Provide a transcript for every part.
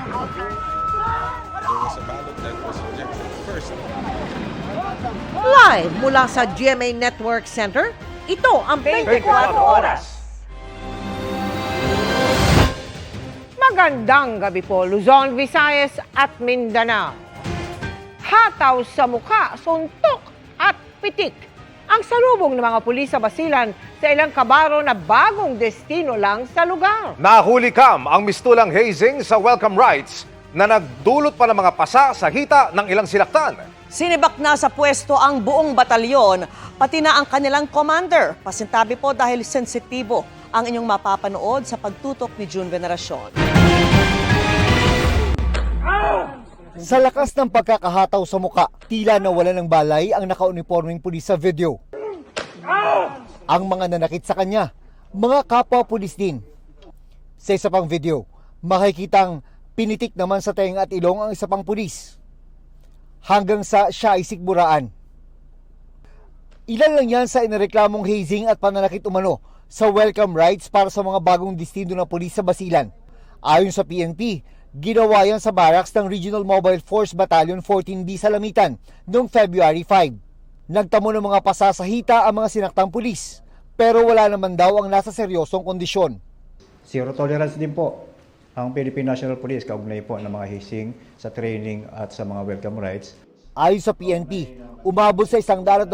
been altered. There was a ballot that was rejected first. Live mula sa GMA Network Center, ito ang 24 Oras. Magandang gabi po, Luzon, Visayas at Mindanao. Hataw sa muka, suntok at pitik ang salubong ng mga pulis sa Basilan sa ilang kabaro na bagong destino lang sa lugar. Nahuli kam ang mistulang hazing sa welcome rights na nagdulot pa ng mga pasa sa hita ng ilang silaktan. Sinibak na sa pwesto ang buong batalyon, pati na ang kanilang commander. Pasintabi po dahil sensitibo ang inyong mapapanood sa pagtutok ni June Veneracion. Sa lakas ng pagkakahataw sa muka, tila nawala ng balay ang nakauniforming pulis sa video. Ang mga nanakit sa kanya, mga kapwa-pulis din. Sa isa pang video, makikitang pinitik naman sa tenga at ilong ang isa pang pulis. Hanggang sa siya ay sikmuraan. Ilan lang yan sa inireklamong hazing at pananakit umano sa welcome rights para sa mga bagong destino ng pulis sa Basilan. Ayon sa PNP, ginawa yan sa barracks ng Regional Mobile Force Battalion 14B sa Lamitan noong February 5. Nagtamo ng mga pasa sa hita ang mga sinaktang pulis, pero wala naman daw ang nasa seryosong kondisyon. Zero tolerance din po ang Philippine National Police kaugnay po ng mga hazing sa training at sa mga welcome rights. Ayon sa PNP, umabot sa 129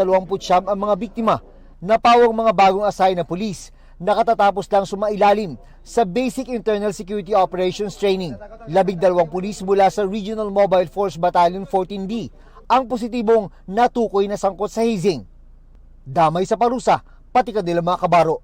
ang mga biktima na pawang mga bagong assign na pulis na katatapos lang sumailalim sa Basic Internal Security Operations Training. 12 pulis mula sa Regional Mobile Force Battalion 14B ang positibong natukoy na sangkot sa hazing. Damay sa parusa, pati kanilang mga kabaro.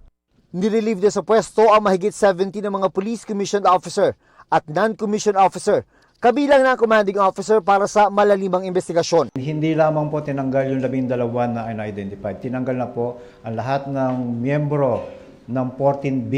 Nirelieve na sa pwesto ang mahigit 70 ng mga police commissioned officer at non-commissioned officer, kabilang ng commanding officer para sa malalimang investigasyon. Hindi lamang po tinanggal yung 12 na unidentified. Tinanggal na po ang lahat ng miyembro ng 14B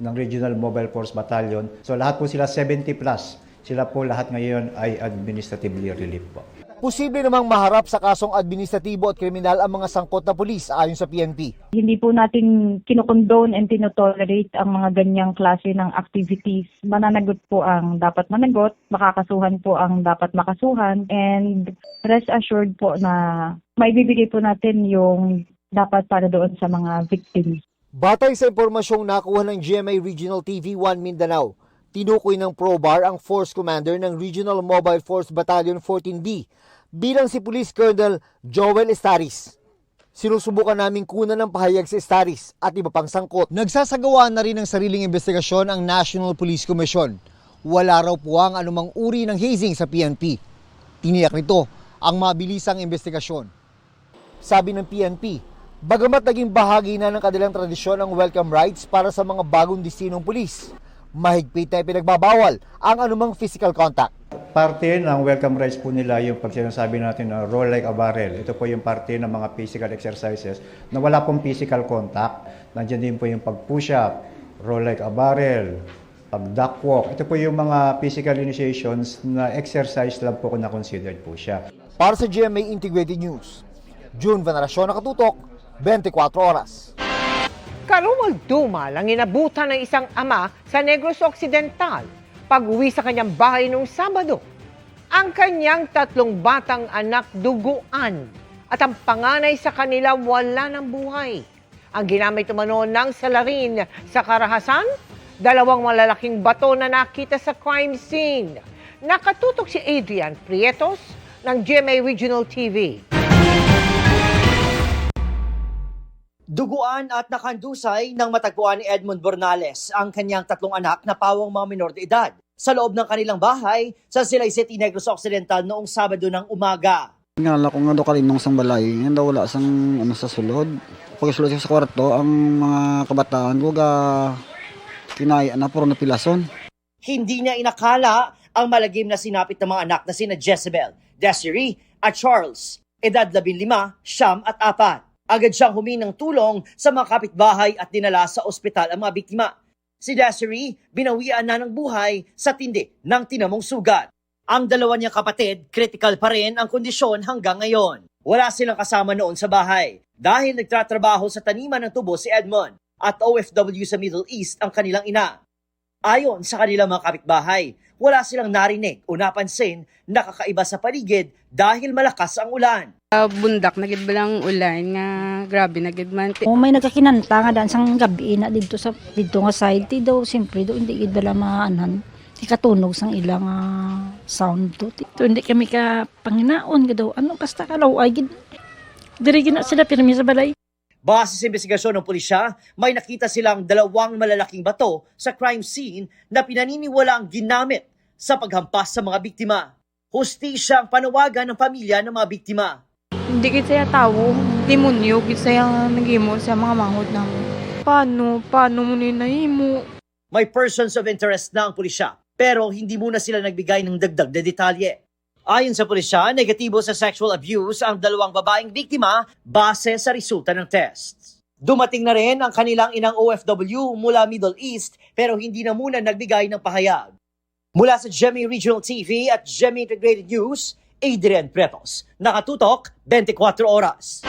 ng Regional Mobile Force Battalion. So lahat po sila 70 plus. Sila po lahat ngayon ay administratively relieved po. Posible namang maharap sa kasong administratibo at kriminal ang mga sangkot na pulis ayon sa PNP. Hindi po natin kinokondone and tinotolerate ang mga ganyang klase ng activities. Mananagot po ang dapat managot, makakasuhan po ang dapat makasuhan, and rest assured po na maibibigay po natin yung dapat para doon sa mga victims. Batay sa impormasyong nakuha ng GMA Regional TV 1 Mindanao, tinukoy ng ProBar ang Force Commander ng Regional Mobile Force Battalion 14B bilang si Police Colonel Joel Estaris. Sinusubukan naming kunan ng pahayag si Estaris at iba pang sangkot. Nagsasagawa na rin ng sariling investigasyon ang National Police Commission. Wala raw puwang anumang uri ng hazing sa PNP. Tiniyak nito ang mabilisang investigasyon. Sabi ng PNP, bagamat naging bahagi na ng kanilang tradisyon ang welcome rights para sa mga bagong destinong pulis, mahigpit na ipinagbabawal ang anumang physical contact. Parte ng welcome rights po nila yung pag sinasabi natin na roll like a barrel. Ito po yung parte ng mga physical exercises na wala pong physical contact. Nandiyan din po yung pag-push up, roll like a barrel, pag-duck walk. Ito po yung mga physical initiations na exercise lang po kung na-considered po siya. Para sa GMA Integrated News, June Veneracion, nakatutok, 24 Oras. Karumal-dumal ang inabutan ng isang ama sa Negros Occidental pag-uwi sa kanyang bahay noong Sabado. Ang kanyang 3 batang anak duguan at ang panganay sa kanila wala ng buhay. Ang ginamit umano ng salarin sa karahasan, 2 malalaking bato na nakita sa crime scene. Nakatutok si Adrian Prietos ng GMA Regional TV. Duguan at nakandusay ng matagpuan ni Edmond Bornales ang kanyang 3 anak na pawang mga minor de edad sa loob ng kanilang bahay sa Silay City, Negros Occidental noong Sabado ng umaga. Ngala ko nga daw kalimang sang balay, nga daw wala sang sa sulod. Pag sulod sa kwarto, ang mga kabataan ko kinaya na puro na pilason. Hindi niya inakala ang malagim na sinapit ng mga anak na sina Jezebel, Desiree at Charles, edad 15, 9 at 4. Agad siyang humingi ng tulong sa mga kapitbahay at dinala sa ospital ang mga biktima. Si Desiree, binawian na ng buhay sa tindi ng tinamong sugat. Ang 2 niyang kapatid, critical pa rin ang kondisyon hanggang ngayon. Wala silang kasama noon sa bahay dahil nagtatrabaho sa taniman ng tubo si Edmond at OFW sa Middle East ang kanilang ina. Ayon sa kanilang mga kapitbahay, wala silang narinig o napansin na kakaiba sa paligid dahil malakas ang ulan. Bundak na gid balang ulan nga grabe na gid man. May nagkakinanta nga daan sang gabi na dito nga side ti daw siyempre do hindi gid bala maanan. Di katunog sang ilang sound to. Ito hindi kami ka panginaon ga daw ano basta kalaw ay gid diri gina sila pirmi sa balay. Base sa investigasyon ng pulisya, may nakita silang 2 malalaking bato sa crime scene na pinaniniwalaang ginamit sa paghampas sa mga biktima. Hustisya ang panawagan ng pamilya ng mga biktima. Hindi gid saya tawo, demonyo gid saya nagimo sa mga manghod namo. Paano mo ni nahimo? May persons of interest na ang pulisya, pero hindi muna sila nagbigay ng dagdag na detalye. Ayon sa pulisya, negatibo sa sexual abuse ang 2 babaeng biktima base sa resulta ng tests. Dumating na rin ang kanilang inang OFW mula Middle East pero hindi na muna nagbigay ng pahayag. Mula sa GMA Regional TV at GMA Integrated News, Adrian Pretos. Nakatutok, 24 oras.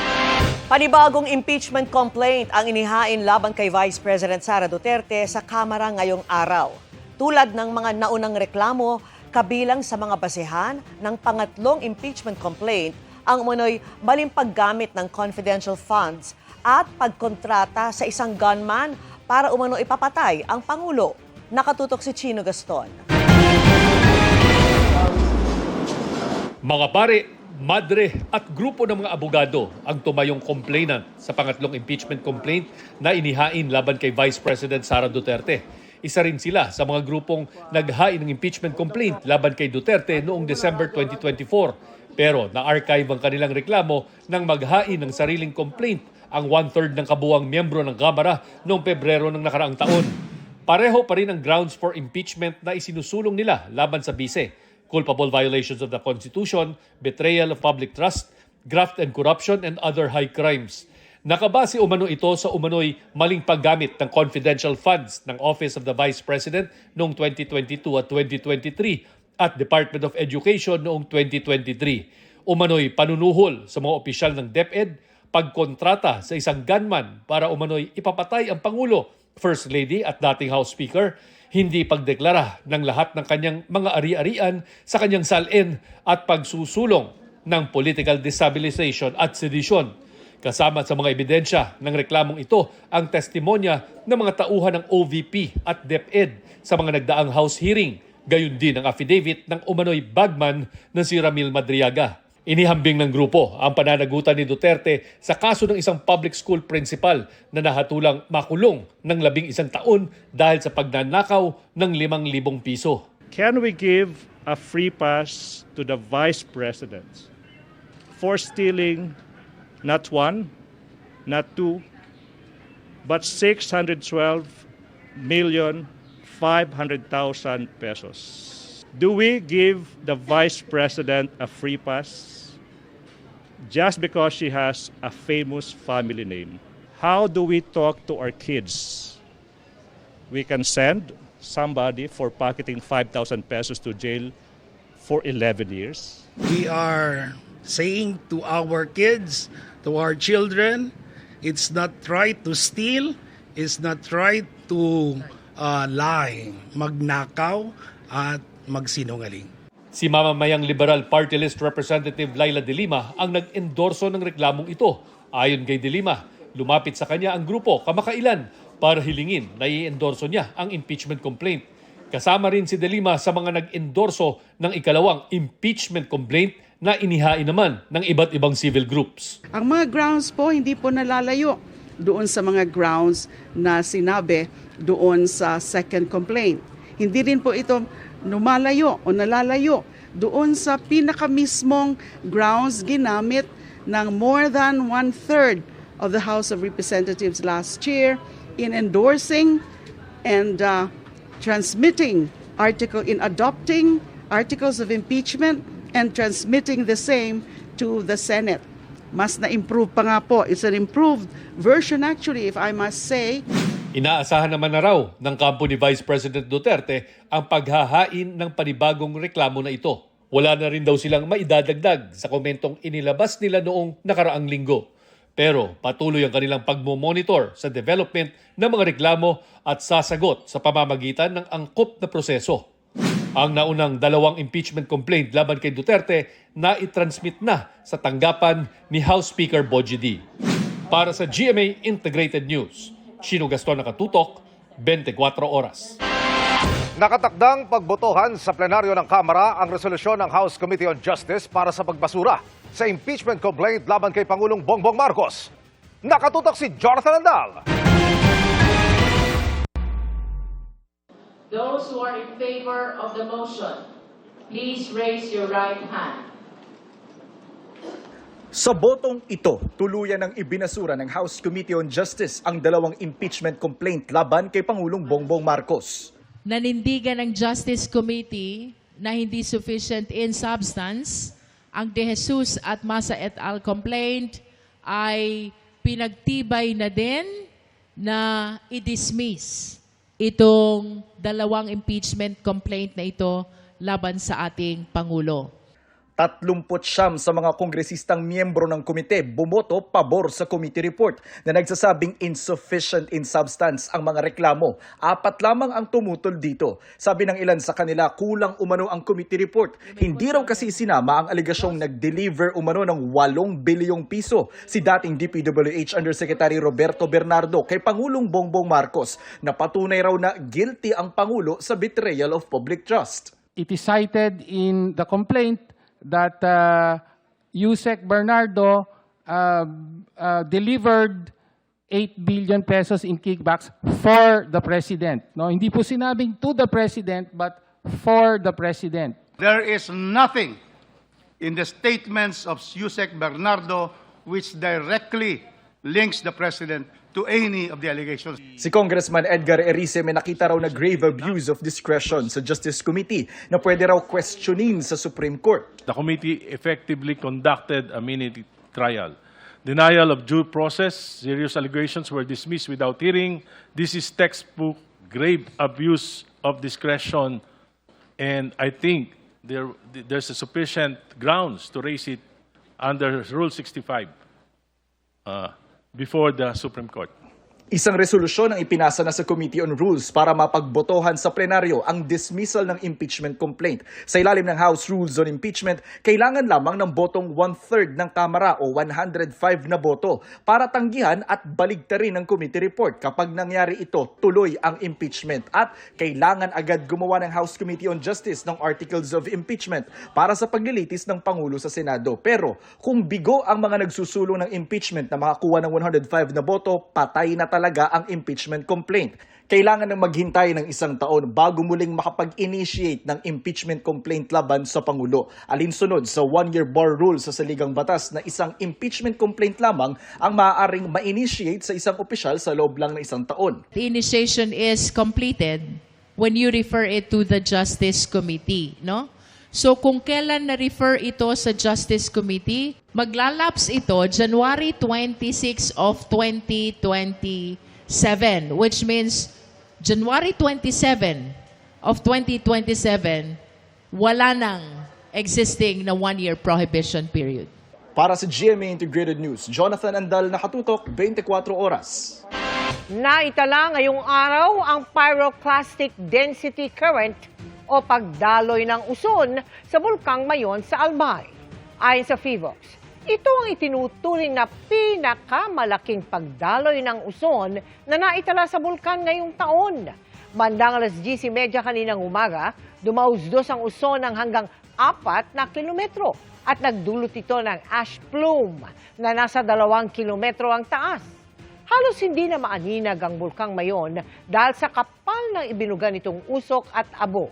Panibagong impeachment complaint ang inihain laban kay Vice President Sara Duterte sa Kamara ngayong araw. Tulad ng mga naunang reklamo, kabilang sa mga basehan ng pangatlong impeachment complaint ang umano'y maling paggamit ng confidential funds at pagkontrata sa isang gunman para umano ipapatay ang Pangulo. Nakatutok si Chino Gaston. Mga pare, madre at grupo ng mga abogado ang tumayong complainant sa pangatlong impeachment complaint na inihain laban kay Vice President Sara Duterte. Isa rin sila sa mga grupong naghain ng impeachment complaint laban kay Duterte noong December 2024. Pero na-archive ang kanilang reklamo nang maghain ng sariling complaint ang 1/3 ng kabuuang miyembro ng Kamara noong Pebrero ng nakaraang taon. Pareho pa rin ang grounds for impeachment na isinusulong nila laban sa bise. Culpable violations of the Constitution, betrayal of public trust, graft and corruption, and other high crimes. Nakabase umano ito sa umano'y maling paggamit ng confidential funds ng Office of the Vice President noong 2022 at 2023 at Department of Education noong 2023. Umano'y panunuhol sa mga opisyal ng DepEd, pagkontrata sa isang gunman para umano'y ipapatay ang Pangulo, First Lady at dating House Speaker, hindi pagdeklara ng lahat ng kanyang mga ari-arian sa kanyang salin at pagsusulong ng political destabilization at sedition. Kasama sa mga ebidensya ng reklamong ito ang testimonya ng mga tauhan ng OVP at DepEd sa mga nagdaang House hearing. Gayon din ang affidavit ng umano'y bagman na si Ramil Madriaga. Inihambing ng grupo ang pananagutan ni Duterte sa kaso ng isang public school principal na nahatulang makulong ng 11 taon dahil sa pagnanakaw ng 5,000 piso. Can we give a free pass to the Vice President for stealing not 1, not 2, but 612,500,000 pesos? Do we give the Vice President a free pass just because she has a famous family name? How do we talk to our kids? We can send somebody for pocketing 5,000 pesos to jail for 11 years. We are saying to our kids, to our children, it's not right to steal, it's not right to lie, magnakaw at magsinungaling. Si mamamayang Liberal Party List Representative Laila De Lima ang nag-endorso ng reklamong ito. Ayon kay De Lima, lumapit sa kanya ang grupo kamakailan para hilingin na i-endorso niya ang impeachment complaint. Kasama rin si De Lima sa mga nag-endorso ng ikalawang impeachment complaint na inihain naman ng iba't ibang civil groups. Ang mga grounds po hindi po nalalayo doon sa mga grounds na sinabi doon sa second complaint. Hindi rin po ito lumalayo o nalalayo doon sa pinakamismong grounds ginamit ng more than 1/3 of the House of Representatives last year in endorsing and adopting articles of impeachment and transmitting the same to the Senate. Mas na-improve pa nga po. It's an improved version actually, if I must say. Inaasahan naman na raw ng kampo ni Vice President Duterte ang paghahain ng panibagong reklamo na ito. Wala na rin daw silang maidadagdag sa komentong inilabas nila noong nakaraang linggo. Pero patuloy ang kanilang pagmomonitor sa development ng mga reklamo at sasagot sa pamamagitan ng angkop na proseso. Ang naunang 2 impeachment complaint laban kay Duterte na itransmit na sa tanggapan ni House Speaker Bogie D. Para sa GMA Integrated News, Chino Gaston nakatutok, 24 oras. Nakatakdang pagbotohan sa plenaryo ng Kamara ang resolusyon ng House Committee on Justice para sa pagbasura sa impeachment complaint laban kay Pangulong Bongbong Marcos. Nakatutok si Jonathan Andal. Those who are in favor of the motion, please raise your right hand. Sa botong ito, tuluyan ng ibinasura ng House Committee on Justice ang 2 impeachment complaint laban kay Pangulong Bongbong Marcos. Nanindigan ng Justice Committee na hindi sufficient in substance ang De Jesus at Masa et al. Complaint ay pinagtibay na din na i-dismiss itong 2 impeachment complaint na ito laban sa ating Pangulo. 39 sa mga kongresistang miyembro ng komite bumoto pabor sa committee report na nagsasabing insufficient in substance ang mga reklamo. 4 lamang ang tumutol dito. Sabi ng ilan sa kanila, kulang umano ang committee report. Hindi raw kasi sinama ang aligasyong nag-deliver umano ng 8 bilyong piso si dating DPWH Undersecretary Roberto Bernardo kay Pangulong Bongbong Marcos na patunay raw na guilty ang Pangulo sa betrayal of public trust. It is cited in the complaint that Yusek Bernardo delivered 8 billion pesos in kickbacks for the President. No, hindi po sinabing to the President, but for the President. There is nothing in the statements of Yusek Bernardo which directly links the President to any of the allegations. Si Congressman Edgar Erice may nakita raw na grave abuse of discretion sa Justice Committee na pwede raw questionin sa Supreme Court. The committee effectively conducted a mini trial. Denial of due process, serious allegations were dismissed without hearing. This is textbook grave abuse of discretion, and I think there's a sufficient grounds to raise it under Rule 65. Before the Supreme Court. Isang resolusyon ang ipinasa na sa Committee on Rules para mapagbotohan sa plenaryo ang dismissal ng impeachment complaint. Sa ilalim ng House Rules on Impeachment, kailangan lamang ng botong 1/3 ng Kamara o 105 na boto para tanggihan at baligtarin ang committee report. Kapag nangyari ito, tuloy ang impeachment at kailangan agad gumawa ng House Committee on Justice ng Articles of Impeachment para sa paglilitis ng Pangulo sa Senado. Pero kung bigo ang mga nagsusulong ng impeachment na makakuha ng 105 na boto, patay na talaga ang impeachment complaint. Kailangan nang maghintay ng 1 taon bago muling makapag-initiate ng impeachment complaint laban sa Pangulo. Alinsunod sa 1-year bar rule sa saligang batas na isang impeachment complaint lamang ang maaaring ma-initiate sa isang opisyal sa loob lang ng 1 taon. The initiation is completed when you refer it to the Justice Committee, no? So kung kailan na-refer ito sa Justice Committee, maglalaps ito January 26 of 2027, which means January 27 of 2027, wala nang existing na 1-year prohibition period. Para sa GMA Integrated News, Jonathan Andal, nakatutok, 24 oras. Naitala ngayong araw ang pyroclastic density current o pagdaloy ng uson sa Bulkang Mayon sa Albay. Ayon sa PHIVOX, ito ang itinuturing na pinakamalaking pagdaloy ng uson na naitala sa bulkan ngayong taon. Bandang 10:30 kaninang umaga, dumausdos ang uson ng hanggang 4 na kilometro at nagdulot ito ng ash plume na nasa 2 kilometro ang taas. Halos hindi na maaninag ang Bulkang Mayon dahil sa kapal ng ibinuga nitong usok at abo.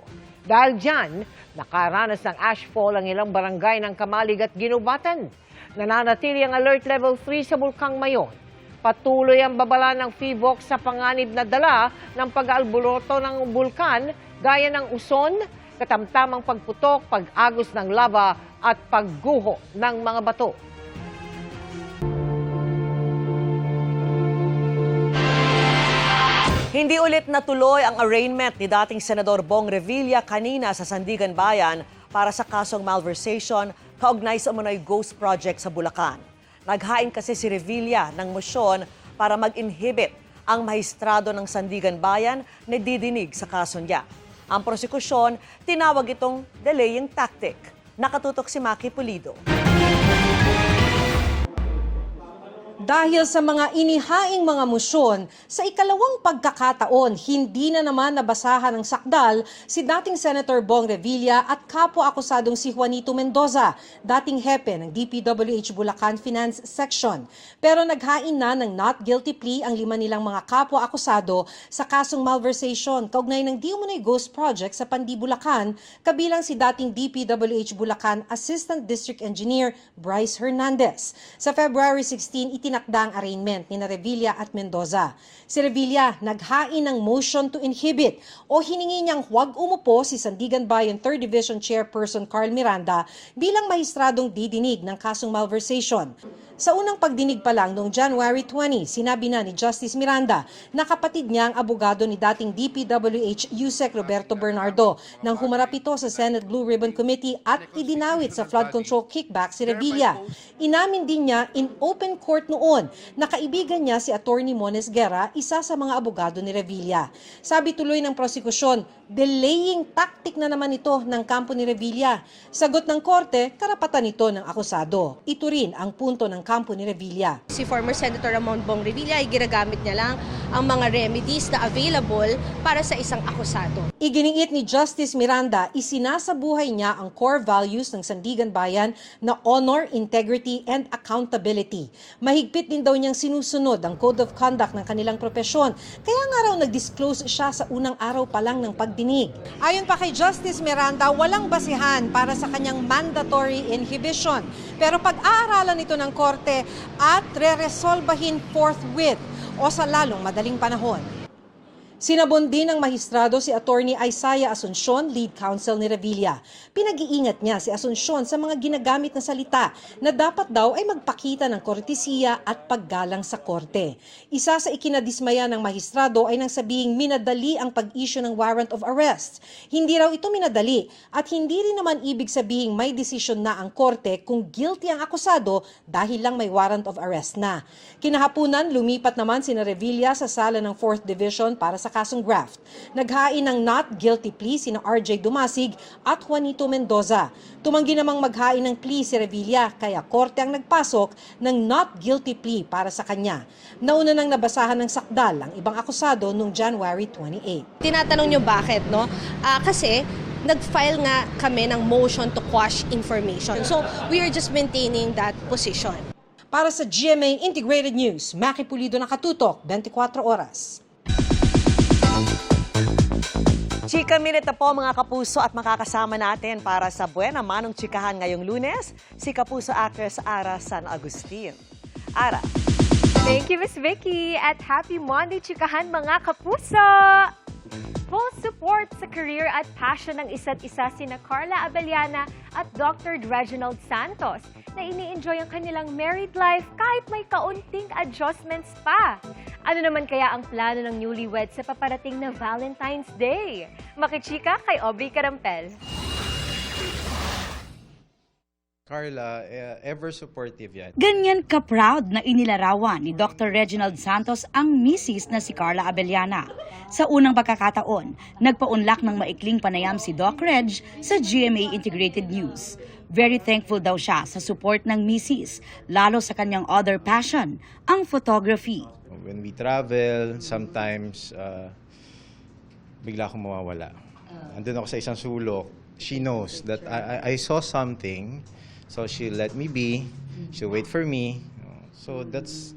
Dahil dyan, nakaranas ng ashfall ang ilang barangay ng Kamalig at Ginubatan. Nananatili ang alert level 3 sa Bulkang Mayon. Patuloy ang babala ng PHIVOX sa panganib na dala ng pag-aalboroto ng bulkan gaya ng uson, katamtamang pagputok, pag-agos ng lava at pagguho ng mga bato. Hindi ulit natuloy ang arraignment ni dating Senador Bong Revilla kanina sa Sandigan Bayan para sa kasong malversation kaugnay sa umano'y ghost project sa Bulacan. Naghain kasi si Revilla ng motion para mag-inhibit ang mahistrado ng Sandigan Bayan na didinig sa kaso niya. Ang prosekusyon, tinawag itong delaying tactic. Nakatutok si Maki Pulido. Dahil sa mga inihaing mga musyon, sa ikalawang pagkakataon, hindi na naman nabasahan ng sakdal si dating Senator Bong Revilla at kapwa-akusadong si Juanito Mendoza, dating hepe ng DPWH Bulacan Finance Section. Pero naghain na ng not guilty plea ang 5 nilang mga kapwa-akusado sa kasong malversation kaugnay ng di umano'y ghost project sa Pandi, Bulacan, kabilang si dating DPWH Bulacan Assistant District Engineer Bryce Hernandez. Sa February 16, itinakda ang arraignment ni Revilla at Mendoza. Si Revilla naghain ng motion to inhibit o hiningi niyang huwag umupo si Sandigan Bayan 3rd Division Chairperson Carl Miranda bilang mahistradong didinig ng kasong malversation. Sa unang pagdinig pa lang noong January 20, sinabi na ni Justice Miranda na kapatid niya ang abogado ni dating DPWH Yusek Roberto Bernardo nang humarap ito sa Senate Blue Ribbon Committee at idinawit sa flood control kickback si Revilla. Inamin din niya in open court noon na kaibigan niya si Attorney Mones Guerra, isa sa mga abogado ni Revilla. Sabi tuloy ng prosekusyon, delaying tactic na naman ito ng kampo ni Revilla. Sagot ng korte, karapatan ito ng akusado. Ito rin ang punto ng kampo ni Revilla. Si former Senator Ramon Bong Revilla ay ginagamit niya lang ang mga remedies na available para sa isang akusado. Iginiit ni Justice Miranda, isinasabuhay niya ang core values ng Sandigan Bayan na honor, integrity, and accountability. Mahigpit din daw niyang sinusunod ang code of conduct ng kanilang propesyon, kaya nga raw nag-disclose siya sa unang araw pa lang ng pagdinig. Ayon pa kay Justice Miranda, walang basihan para sa kanyang mandatory inhibition. Pero pag-aaralan ito ng korte at re-resolbahin forthwith o sa lalong madaling panahon. Sinabon din ng mahistrado si Attorney Isaiah Asuncion, lead counsel ni Revilla. Pinag-iingat niya si Asuncion sa mga ginagamit na salita na dapat daw ay magpakita ng kortesiya at paggalang sa korte. Isa sa ikinadismaya ng mahistrado ay nang sabihing minadali ang pag-issue ng warrant of arrest. Hindi raw ito minadali at hindi rin naman ibig sabihing may desisyon na ang korte kung guilty ang akusado dahil lang may warrant of arrest na. Kinahapunan, lumipat naman si Revilla sa sala ng 4th Division para sa kasong graft. Naghain ng not guilty plea sina RJ Dumasig at Juanito Mendoza. Tumanggi namang maghain ng plea si Revilla kaya korte ang nagpasok ng not guilty plea para sa kanya. Nauna nang nabasahan ng sakdal ang ibang akusado noong January 28. Tinatanong niyo bakit, no? Kasi nag-file nga kami ng motion to quash information. So, we are just maintaining that position. Para sa GMA Integrated News, Maki Pulido, nakatutok, 24 oras. Chika Minute na po mga kapuso at makakasama natin para sa Buena Manong Chikahan ngayong Lunes, si kapuso actress Ara San Agustin. Ara. Thank you, Miss Vicky, at happy Monday Chikahan mga kapuso! Full support sa career at passion ng isa't isa sina Carla Abellana at Dr. Reginald Santos na ini-enjoy ang kanilang married life kahit may kaunting adjustments pa. Ano naman kaya ang plano ng newlyweds sa paparating na Valentine's Day? Makichika kay Aubrey Carampel. Carla, ever supportive yan. Ganyan ka-proud na inilarawan ni Dr. Reginald Santos ang misis na si Carla Abellana. Sa unang pagkakataon, nagpaunlak ng maikling panayam si Doc Reg sa GMA Integrated News. Very thankful daw siya sa support ng misis, lalo sa kanyang other passion, ang photography. When we travel, sometimes bigla akong mawawala. Andun ako sa isang sulok. She knows that I saw something. So she'll let me be, she'll wait for me. So that's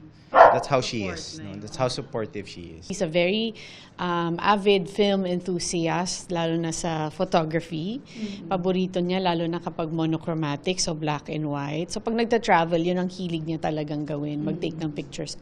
how she is. That's how supportive she is. He's a very avid film enthusiast, lalo na sa photography. Paborito niya, lalo na kapag monochromatic, so black and white. So pag nagta-travel, yun ang hilig niya talagang gawin, mag-take ng pictures.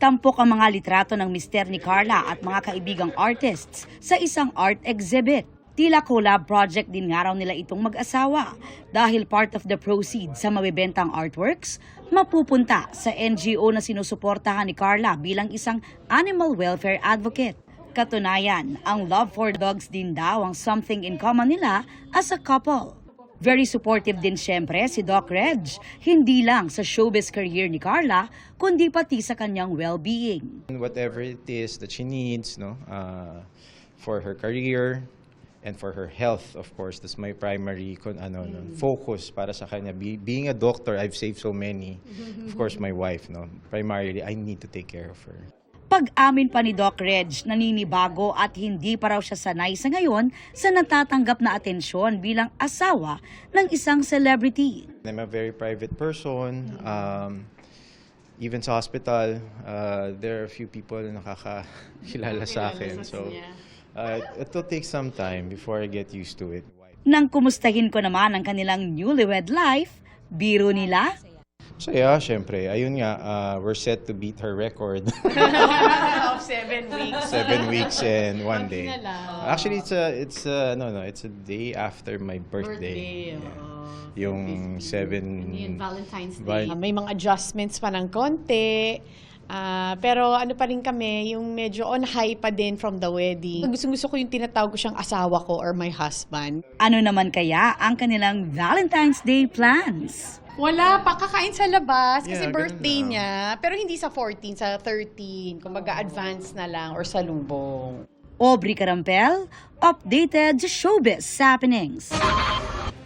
Tampok ang mga litrato ng mister ni Carla at mga kaibigang artists sa isang art exhibit. Tila collab project din nga raw nila itong mag-asawa dahil part of the proceeds sa mabibentang artworks mapupunta sa NGO na sinusuportahan ni Carla bilang isang animal welfare advocate. Katunayan, ang love for dogs din daw ang something in common nila as a couple. Very supportive din siyempre si Doc Reg, hindi lang sa showbiz career ni Carla, kundi pati sa kanyang well-being. Whatever it is that she needs, no, for her career and for her health, of course, that's my primary focus para sa kanya. Being a doctor, I've saved so many. Of course, my wife, no, primarily, I need to take care of her. Pag-amin pa ni Doc Reg, naninibago at hindi pa raw siya sanay sa ngayon sa natatanggap na atensyon bilang asawa ng isang celebrity. I'm a very private person. Even sa hospital, there are a few people na nakakakilala sa akin. So, it will take some time before I get used to it. Nang kumustahin ko naman ang kanilang newlywed life, biro nila, So yeah, syempre, ayun nga, we're set to beat her record. Of 7 weeks. 7 weeks and 1 Konti day. na lang. Actually, it's a day after my birthday. Yeah. Yung 7... Valentine's Day. May mga adjustments pa ng konti. Pero ano pa rin kami, yung medyo on high pa din from the wedding. Gusto ko yung tinatawag ko siyang asawa ko or my husband. Ano naman kaya ang kanilang Valentine's Day plans? Wala pa, kakain sa labas kasi Yeah, birthday ganun niya. Pero hindi sa 14, sa 13. Kumbaga advance na lang or salubong. Aubrey Carampel, updated sa showbiz happenings.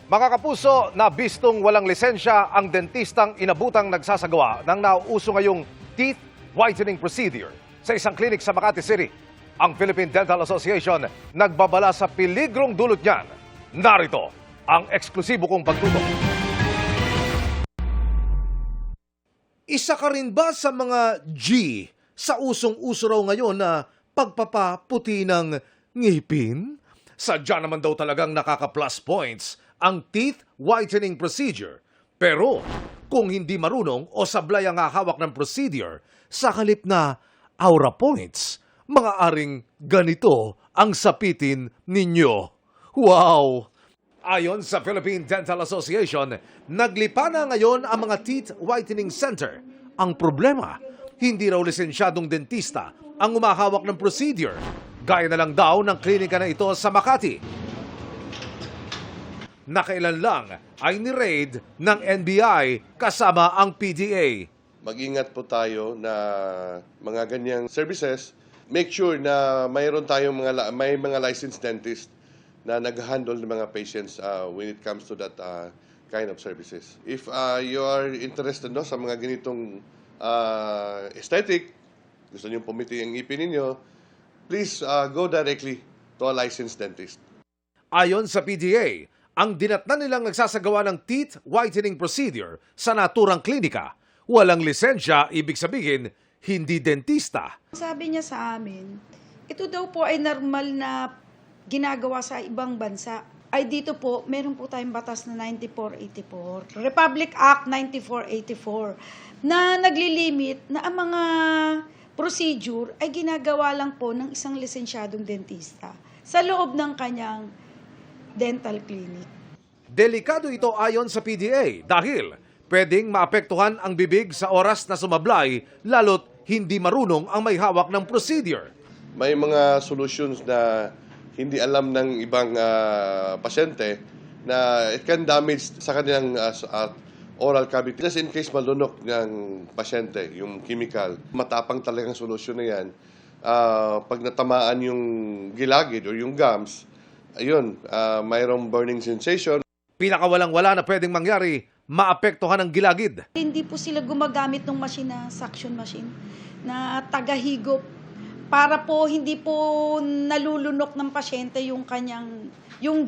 Mga kapuso, nabistong walang lisensya ang dentistang inabutang nagsasagawa ng nauuso ngayong teeth whitening procedure sa isang klinik sa Makati City. Ang Philippine Dental Association nagbabala sa peligrong dulot niyan. Narito ang eksklusibo kong pagtutok. Isa ka rin ba sa mga G sa usong-uso raw ngayon na pagpapaputi ng ngipin? Sadya naman daw talagang nakaka-plus points ang teeth whitening procedure. Pero kung hindi marunong o sablay ang hahawak ng procedure, sa halip na aura points, mga aring ganito ang sapitin ninyo. Wow! Ayon sa Philippine Dental Association, naglipa na ngayon ang mga teeth whitening center. Ang problema, hindi raw lisensyadong dentista ang umahawak ng procedure. Gaya na lang daw ng klinika na ito sa Makati. Nakailan lang ay ni-raid ng NBI kasama ang PDA. Mag-ingat po tayo na mga ganyang services. Make sure na mayroon tayong may mga licensed dentist na nag-handle ng mga patients when it comes to that kind of services. If you are interested sa mga ganitong aesthetic, gusto niyo pumiti ang ngipin ninyo, please go directly to a licensed dentist. Ayon sa PDA, ang dinatnan nilang nagsasagawa ng teeth whitening procedure sa naturang klinika. Walang lisensya, ibig sabihin, hindi dentista. Sabi niya sa amin, ito daw po ay normal na ginagawa sa ibang bansa. Ay dito po, meron po tayong batas na 9484, Republic Act 9484, na naglilimit na ang mga procedure ay ginagawa lang po ng isang lisensyadong dentista sa loob ng kanyang dental clinic. Delikado ito ayon sa PDA dahil pwedeng maapektuhan ang bibig sa oras na sumablay lalo't hindi marunong ang may hawak ng procedure. May mga solutions na hindi alam ng ibang pasyente na it can damage sa kanilang oral cavity. Just in case malunok ng pasyente, yung chemical, matapang talagang solusyon na yan. Pag natamaan yung gilagid o yung gums, ayun, mayroong burning sensation. Pinakawalang-wala na pwedeng mangyari, maapektuhan ang gilagid. Hindi po sila gumagamit ng machine na suction machine na tagahigop para po hindi po nalulunok ng pasyente yung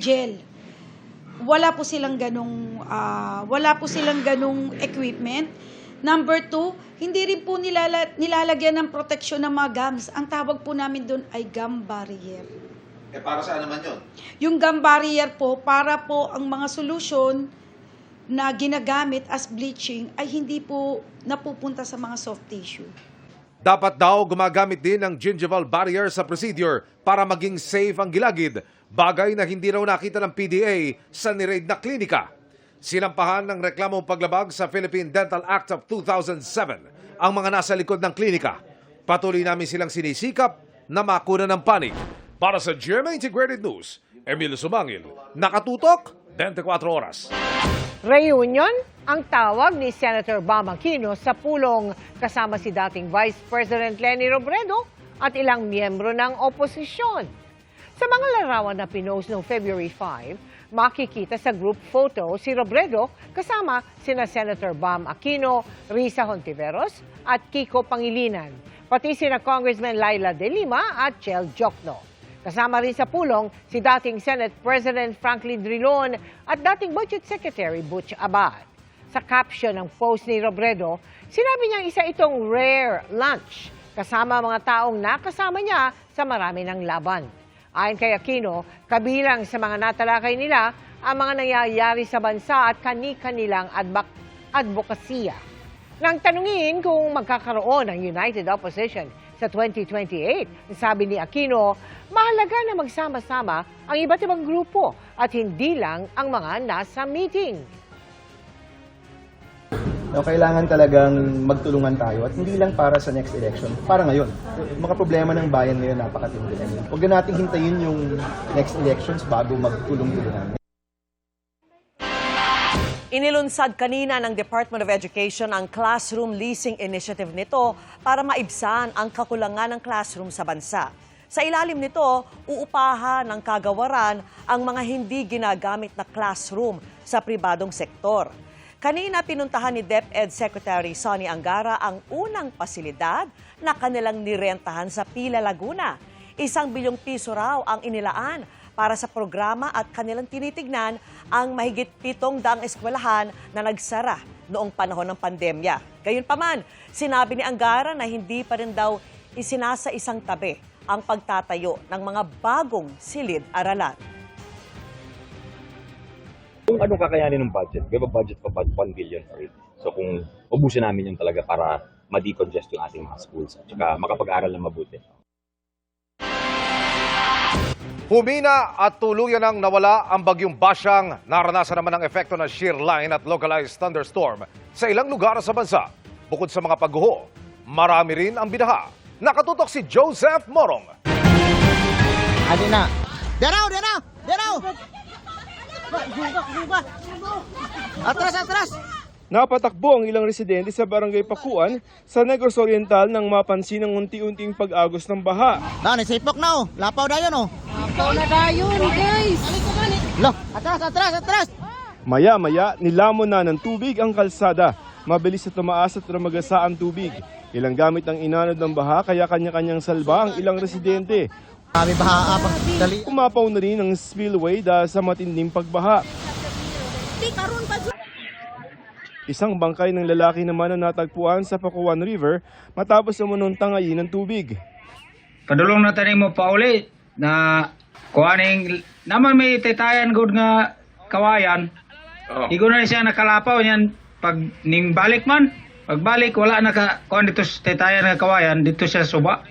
gel. Wala po silang ganong equipment. Number 2, hindi rin po nilalagyan ng proteksyon ng mga gums. Ang tawag po namin doon ay gum barrier. Para saan naman yun? Yung gum barrier po, para po ang mga solution na ginagamit as bleaching ay hindi po napupunta sa mga soft tissue. Dapat daw gumagamit din ng gingival barrier sa procedure para maging safe ang gilagid, bagay na hindi raw nakita ng PDA sa ni-raid na klinika. Sinampahan ng reklamong paglabag sa Philippine Dental Act of 2007 ang mga nasa likod ng klinika. Patuloy namin silang sinisikap na makuna ng panig. Para sa GMA Integrated News, Emilio Sumangil, nakatutok, 24 oras. Reunion ang tawag ni Senator Bam Aquino sa pulong kasama si dating Vice President Leni Robredo at ilang miyembro ng oposisyon. Sa mga larawan na pinost noong February 5, makikita sa group photo si Robredo kasama sina Senator Bam Aquino, Risa Hontiveros at Kiko Pangilinan, pati sina Congressman Laila De Lima at Chel Jokno. Kasama rin sa pulong si dating Senate President Franklin Drilon at dating Budget Secretary Butch Abad. Sa caption ng post ni Robredo, sinabi niyang isa itong rare lunch kasama mga taong nakasama niya sa marami ng laban. Ayon kay Aquino, kabilang sa mga natalakay nila ang mga nangyayari sa bansa at kani-kanilang advokasya. Nang tanungin kung magkakaroon ng United Opposition sa 2028, sabi ni Aquino, mahalaga na magsama-sama ang iba't ibang grupo at hindi lang ang mga nasa meeting. Kailangan talagang magtulungan tayo at hindi lang para sa next election, para ngayon. Mga problema ng bayan ngayon napakatindi. Huwag na natin hintayin yung next elections bago magtulong-tulungan. Inilunsad kanina ng Department of Education ang classroom leasing initiative nito para maibsan ang kakulangan ng classroom sa bansa. Sa ilalim nito, uupahan ng kagawaran ang mga hindi ginagamit na classroom sa pribadong sektor. Kanina pinuntahan ni DepEd Secretary Sonny Angara ang unang pasilidad na kanilang nirentahan sa Pila, Laguna. 1 bilyong piso raw ang inilaan para sa programa at kanilang tinitignan ang mahigit 700 eskwelahan na nagsara noong panahon ng pandemya. Gayunpaman, sinabi ni Angara na hindi pa rin daw isinasa-isang tabi ang pagtatayo ng mga bagong silid-aralan. Kung anong kakayanin ng budget, we have a budget for 1 billion for it. So kung ubusin namin yun talaga para ma-decongest yung ating mga schools at saka makapag-aral na mabuti. Humina at tuluyan nang nawala ang bagyong Basyang. Naranasan naman ang epekto ng shear line at localized thunderstorm sa ilang lugar sa bansa. Bukod sa mga pagguho, marami rin ang binaha. Nakatutok si Joseph Morong. Adi na. Deraw! Atras! Napatakbo ang ilang residente sa barangay Pakuan sa Negros Oriental nang mapansin ang unti-unting pag-agos ng baha. Nasipok na oh. Lapaw na yun oh. Lapaw na dayon guys. Atras. Maya-maya, nilamon na ng tubig ang kalsada. Mabilis na tumaas at rumagasa ang tubig. Ilang gamit ang inanod ng baha kaya kanya-kanyang salba ang ilang residente. Umapaw na rin ang spillway dahil sa matinding pagbaha. Isang bangkay ng lalaki naman ang natagpuan sa Pakuan River matapos umunong tangayin ng tubig. Padulong na tanin mo pa uli na kuhaning naman may titayan good nga kawayan. Igo na siya nakalapaw niyan pag ning balik man. Pagbalik wala na kuhan dito sa titayan nga kawayan dito siya suba.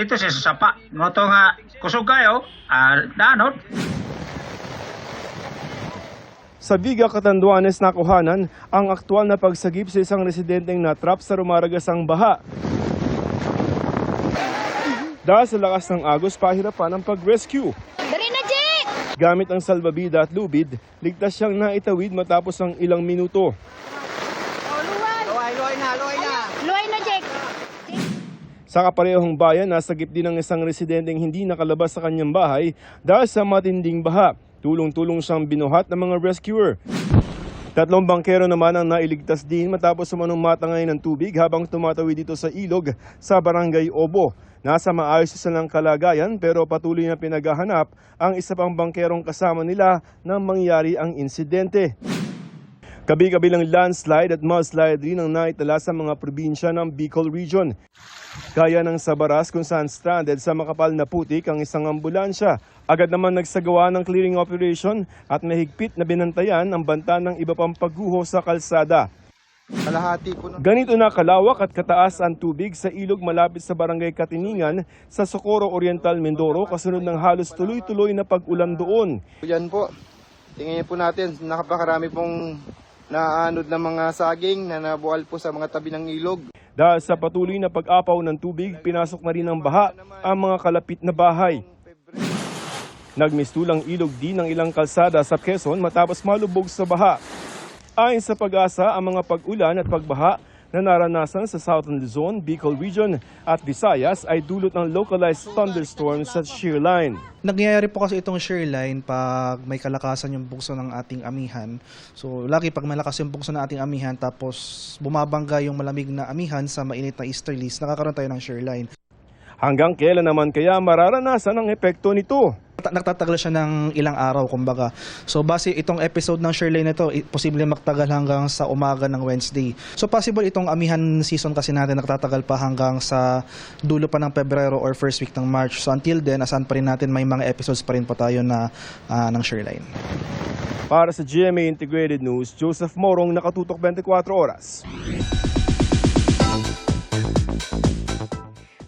Dito siya sa sapa. Moto nga kusog kayo. Danot. Sa Viga, Catanduanes, nakuhanan ang aktwal na pagsagip sa isang residenteng natrap sa rumaragasang baha. Dahil sa lakas ng agos, pahirapan ang pag-rescue. Gamit ang salbabida at lubid, ligtas siyang naitawid matapos ang ilang minuto. Luway na, Jake. Sa kaparehong bayan, nasagip din ang isang residenteng hindi nakalabas sa kanyang bahay dahil sa matinding baha. Tulong-tulong siyang binuhat ng mga rescuer. 3 bangkero naman ang nailigtas din matapos sumanong matangay ng tubig habang tumatawid dito sa ilog sa Barangay Obo. Nasa maayos silang kalagayan pero patuloy na pinaghahanap ang isa pang bangkerong kasama nila nang mangyari ang insidente. Kabi-kabilang landslide at mudslide rin ang naitala sa mga probinsya ng Bicol Region. Gaya ng Sabaras kung saan stranded sa makapal na putik ang isang ambulansya. Agad naman nagsagawa ng clearing operation at mahigpit na binantayan ang banta ng iba pang pagguho sa kalsada. Ganito na kalawak at kataas ang tubig sa ilog malapit sa Barangay Katiningan sa Socorro Oriental, Mindoro kasunod ng halos tuloy-tuloy na pag-ulan doon. Yan po, tingnan po natin, nakapakarami pong naanod na mga saging na nabuhal po sa mga tabi ng ilog. Dahil sa patuloy na pag-apaw ng tubig, pinasok na rin ng baha ang mga kalapit na bahay. Nagmistulang ilog din ng ilang kalsada sa Quezon matapos malubog sa baha. Ayon sa Pag-asa, ang mga pag-ulan at pagbaha na naranasan sa Southern Luzon, Bicol Region at Visayas ay dulot ng localized thunderstorms sa shear line. Nagyayari po kasi itong shear line pag may kalakasan yung bugso ng ating amihan. So lagi pag malakas yung bugso ng ating amihan tapos bumabangga yung malamig na amihan sa mainit na easterlies, nakakaroon tayo ng shear line. Hanggang kailan naman kaya mararanasan ang epekto nito? Nagtatagal siya ng ilang araw, kumbaga. So base itong episode ng shear line na ito, posible magtagal hanggang sa umaga ng Wednesday. So possible itong amihan season kasi natin nagtatagal pa hanggang sa dulo pa ng Pebrero or first week ng March. So until then, asan pa rin natin may mga episodes pa rin po tayo na ng shear line. Para sa GMA Integrated News, Joseph Morong, Nakatutok 24 Oras.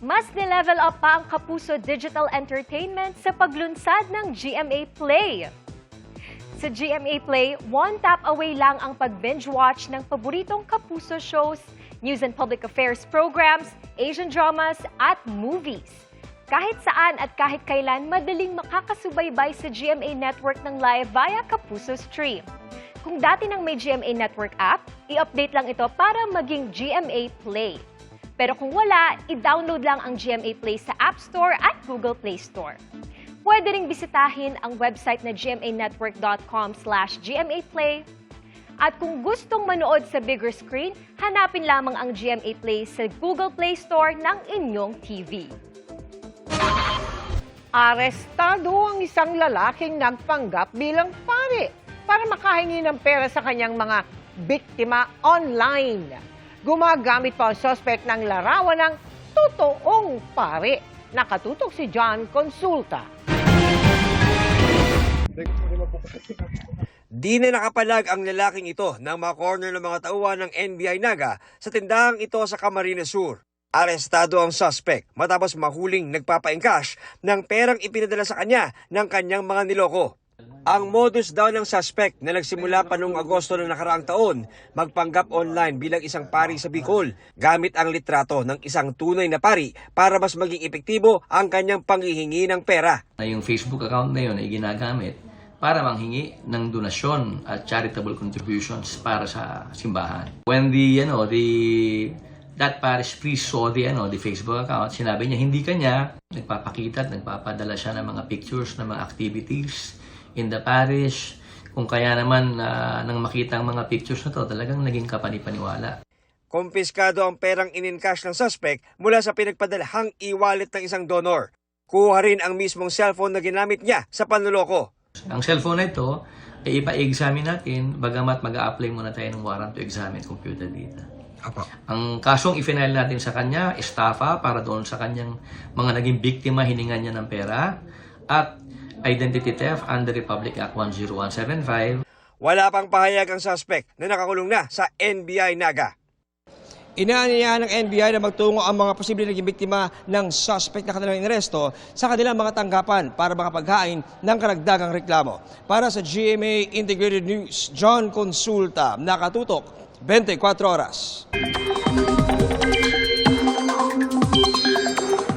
Mas nilevel up pa ang Kapuso Digital Entertainment sa paglunsad ng GMA Play. Sa GMA Play, one tap away lang ang pag-binge watch ng paboritong Kapuso shows, news and public affairs programs, Asian dramas at movies. Kahit saan at kahit kailan, madaling makakasubaybay sa GMA Network ng live via Kapuso Stream. Kung dati nang may GMA Network app, i-update lang ito para maging GMA Play. Pero kung wala, i-download lang ang GMA Play sa App Store at Google Play Store. Pwede ring bisitahin ang website na gmanetwork.com/GMAplay. At kung gustong manood sa bigger screen, hanapin lamang ang GMA Play sa Google Play Store ng inyong TV. Arestado ang isang lalaking nagpanggap bilang pari para makahingi ng pera sa kanyang mga biktima online. Gumagamit pa ang suspect ng larawan ng totoong pari. Nakatutok si John Consulta. Di na nakapalag ang lalaking ito ng mga corner ng mga tauhan ng NBI Naga sa tindahang ito sa Camarines Sur. Arestado ang suspect matapos mahuling nagpapa-encash ng perang ipinadala sa kanya ng kanyang mga niloko. Ang modus daw ng suspect na nagsimula pa noong Agosto ng nakaraang taon, magpanggap online bilang isang pari sa Bicol, gamit ang litrato ng isang tunay na pari para mas maging epektibo ang kanyang panghihingi ng pera. Yung Facebook account na yun ay ginagamit para manghingi ng donasyon at charitable contributions para sa simbahan. When that parish priest saw the Facebook account, sinabi niya hindi kanya, nagpapakita at nagpapadala siya ng mga pictures ng mga activities in the parish. Kung kaya naman nang makita ang mga pictures na to, talagang naging kapanipaniwala. Kumpiskado ang perang in-encash ng suspect mula sa pinagpadalahang e-wallet ng isang donor. Kuha rin ang mismong cellphone na ginamit niya sa panloloko. Ang cellphone na ito ay ipa-examine natin, bagamat mag-a-apply muna tayo ng warrant to examine computer data. Ang kasong i-file natin sa kanya, estafa para doon sa kanyang mga naging biktima, hiningan niya ng pera, at identity theft under Republic Act 10175. Wala pang pahayag ang suspect na nakakulong na sa NBI Naga. Inaanyayahan ng NBI na magtungo ang mga posibleng naging biktima ng suspect na kanilang inaresto sa kanilang mga tanggapan para makapaghain ng karagdagang reklamo. Para sa GMA Integrated News, John Consulta, Nakatutok 24 Oras.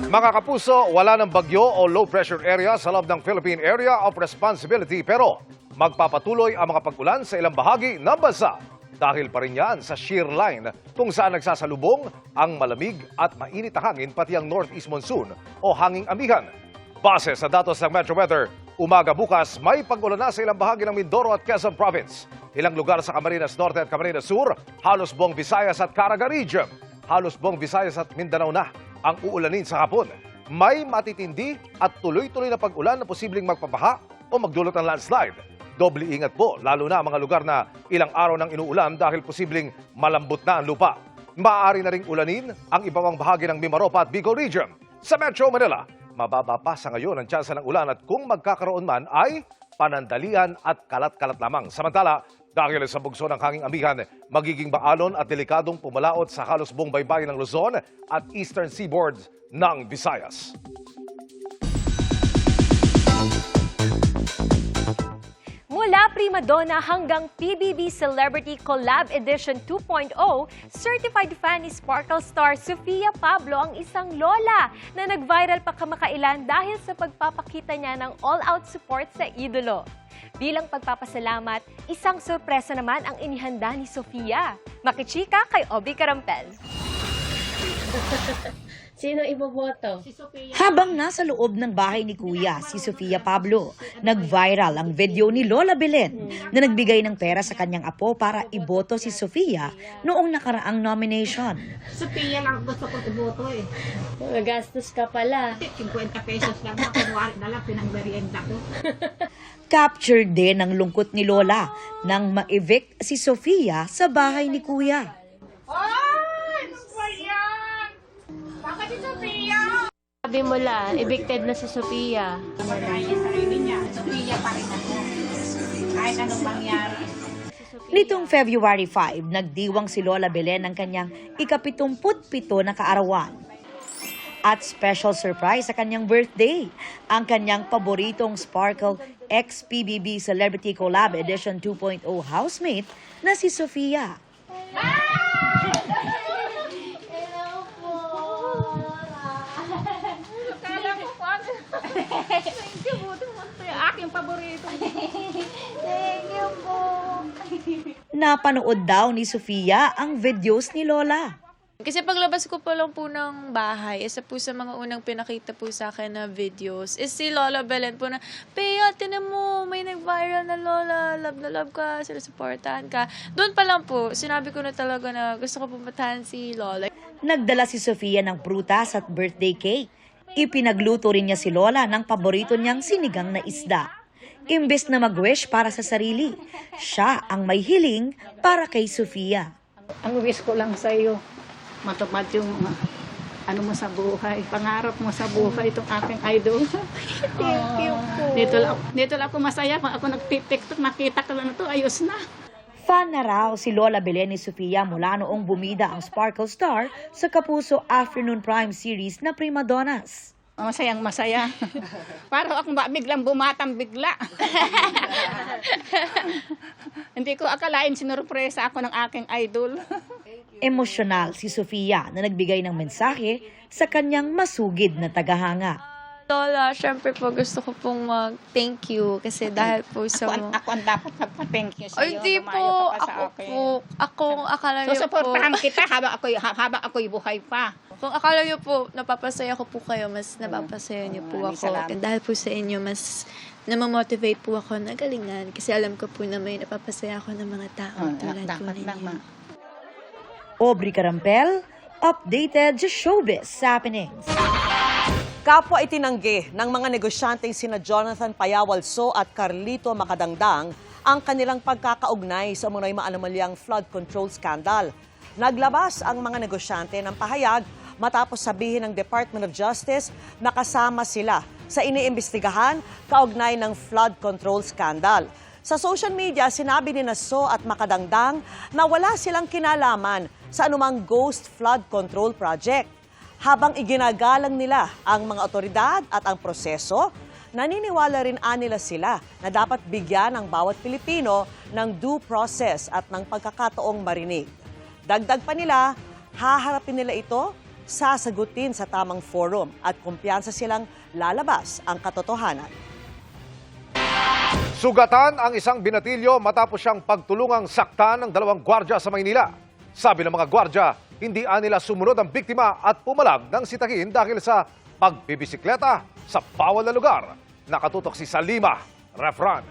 Mga kapuso, wala ng bagyo o low pressure area sa loob ng Philippine Area of Responsibility, pero magpapatuloy ang mga pag-ulan sa ilang bahagi ng bansa. Dahil pa rin yan sa shear line kung saan nagsasalubong ang malamig at mainit na hangin pati ang northeast monsoon o hanging amihan. Base sa datos ng Metro Weather, umaga bukas may pag-ulan na sa ilang bahagi ng Mindoro at Quezon Province. Ilang lugar sa Camarines Norte at Camarines Sur, halos buong Visayas at Caraga Region. Halos buong Visayas at Mindanao na ang uulanin sa hapon. May matitindi at tuloy-tuloy na pag-ulan na posibleng magpapaha o magdulot ng landslide. Doble ingat po, lalo na mga lugar na ilang araw nang inuulan dahil posibleng malambot na ang lupa. Maaari na ring ulanin ang ibang bahagi ng Mimaropa at Bicol Region. Sa Metro Manila, mababa pa sa ngayon ang tsansa ng ulan at kung magkakaroon man ay panandalian at kalat-kalat lamang. Samantala, dahil sa bugso ng hanging amihan, magiging baalon at delikadong pumalaot sa halos buong baybayin ng Luzon at eastern seaboard ng Visayas. Mula Mula prima donna hanggang PBB Celebrity Collab Edition 2.0, certified fan ni Sparkle star Sofia Pablo ang isang lola na nag-viral pa kamakailan dahil sa pagpapakita niya ng all-out support sa idolo. Bilang pagpapasalamat, isang sorpresa naman ang inihanda ni Sofia. Makichika kay Obi Carampel. Sino iboboto? Habang nasa loob ng bahay ni Kuya, si Sofia Pablo, nag-viral ang video ni Lola Belen na nagbigay ng pera sa kanyang apo para iboto si Sofia noong nakaraang nomination. Sofia lang gusto ko iboto eh. Gastos ka pala. 50 pesos lang ako, na lang pinangberienda ko. Captured din ang lungkot ni Lola nang ma-evict si Sofia sa bahay ni Kuya. Sabi mo lang, evicted na si Sofia. Sarili niya, Sofia pa rin ako. Kahit anong mangyari. Nitong February 5, nagdiwang si Lola Belen ng kanyang ika-77 na kaarawan. At special surprise sa kanyang birthday, ang kanyang paboritong Sparkle ex-PBB Celebrity Collab Edition 2.0 housemate na si Sofia. Thank you po. Aking paborito. Thank you po. Napanood daw ni Sofia ang videos ni Lola. Kasi paglabas ko pa lang po ng bahay, isa po sa mga unang pinakita po sa akin na videos is si Lola Belen po na, Pea, tinan mo, may nag-viral na Lola, love na love ka, sinusuportahan ka. Doon pa lang po, sinabi ko na talaga na gusto ko pumuntahan si Lola. Nagdala si Sofia ng prutas at birthday cake. Ipinagluto rin niya si Lola ng paborito niyang sinigang na isda. Imbes na mag-wish para sa sarili, siya ang may hiling para kay Sofia. Ang wish ko lang sa iyo, matupad yung ano mo sa buhay, pangarap mo sa buhay, itong aking idol. Thank you po. Dito lang ako masaya kung ako nag-tiktok, nakita ko lang ito, ayos na. Fan na raw si Lola Belen ni Sofia mula noong bumida ang Sparkle Star sa Kapuso Afternoon Prime series na Prima Donnas. Masayang masaya. Parang ako biglang bumatang bigla. Hindi ko akalain sinurpresa ako ng aking idol. Emosyonal si Sofia na nagbigay ng mensahe sa kanyang masugid na tagahanga. Lola, syempre po gusto ko pong mag-thank you kasi dahil po sa Ako ang dapat magpa-thank you sa iyo. Hindi po, akong akala niyo po. Susuportahan kita habang ako'y buhay pa. Kung akala niyo po, napapasaya ko po kayo, mas napapasaya niyo po ako. Salamat. Dahil po sa inyo, mas namamotivate po ako na galingan. Kasi alam ko po na may napapasaya ako ng mga tao tulad po ninyo. Aubrey Carampel, updated sa Showbiz Happenings. Kapwa itinanggi ng mga negosyanteng sina Jonathan Payawalso at Carlito Macadangdang ang kanilang pagkakaugnay sa umunoy maanomalyang flood control scandal. Naglabas ang mga negosyante ng pahayag matapos sabihin ng Department of Justice na kasama sila sa iniimbestigahan kaugnay ng flood control scandal. Sa social media, sinabi ni So at Macadangdang na wala silang kinalaman sa anumang ghost flood control project. Habang iginagalang nila ang mga otoridad at ang proseso, naniniwala rin nila sila na dapat bigyan ng bawat Pilipino ng due process at ng pagkakataong marinig. Dagdag pa nila, haharapin nila ito, sasagutin sa tamang forum at kumpiyansa silang lalabas ang katotohanan. Sugatan ang isang binatilyo matapos siyang pagtulungang saktan ng 2 gwardya sa Maynila. Sabi ng mga gwardya, hindi nila sumunod ang biktima at pumalag ng sitakin dahil sa pagbibisikleta sa bawal na lugar. Nakatutok si Salima Refran.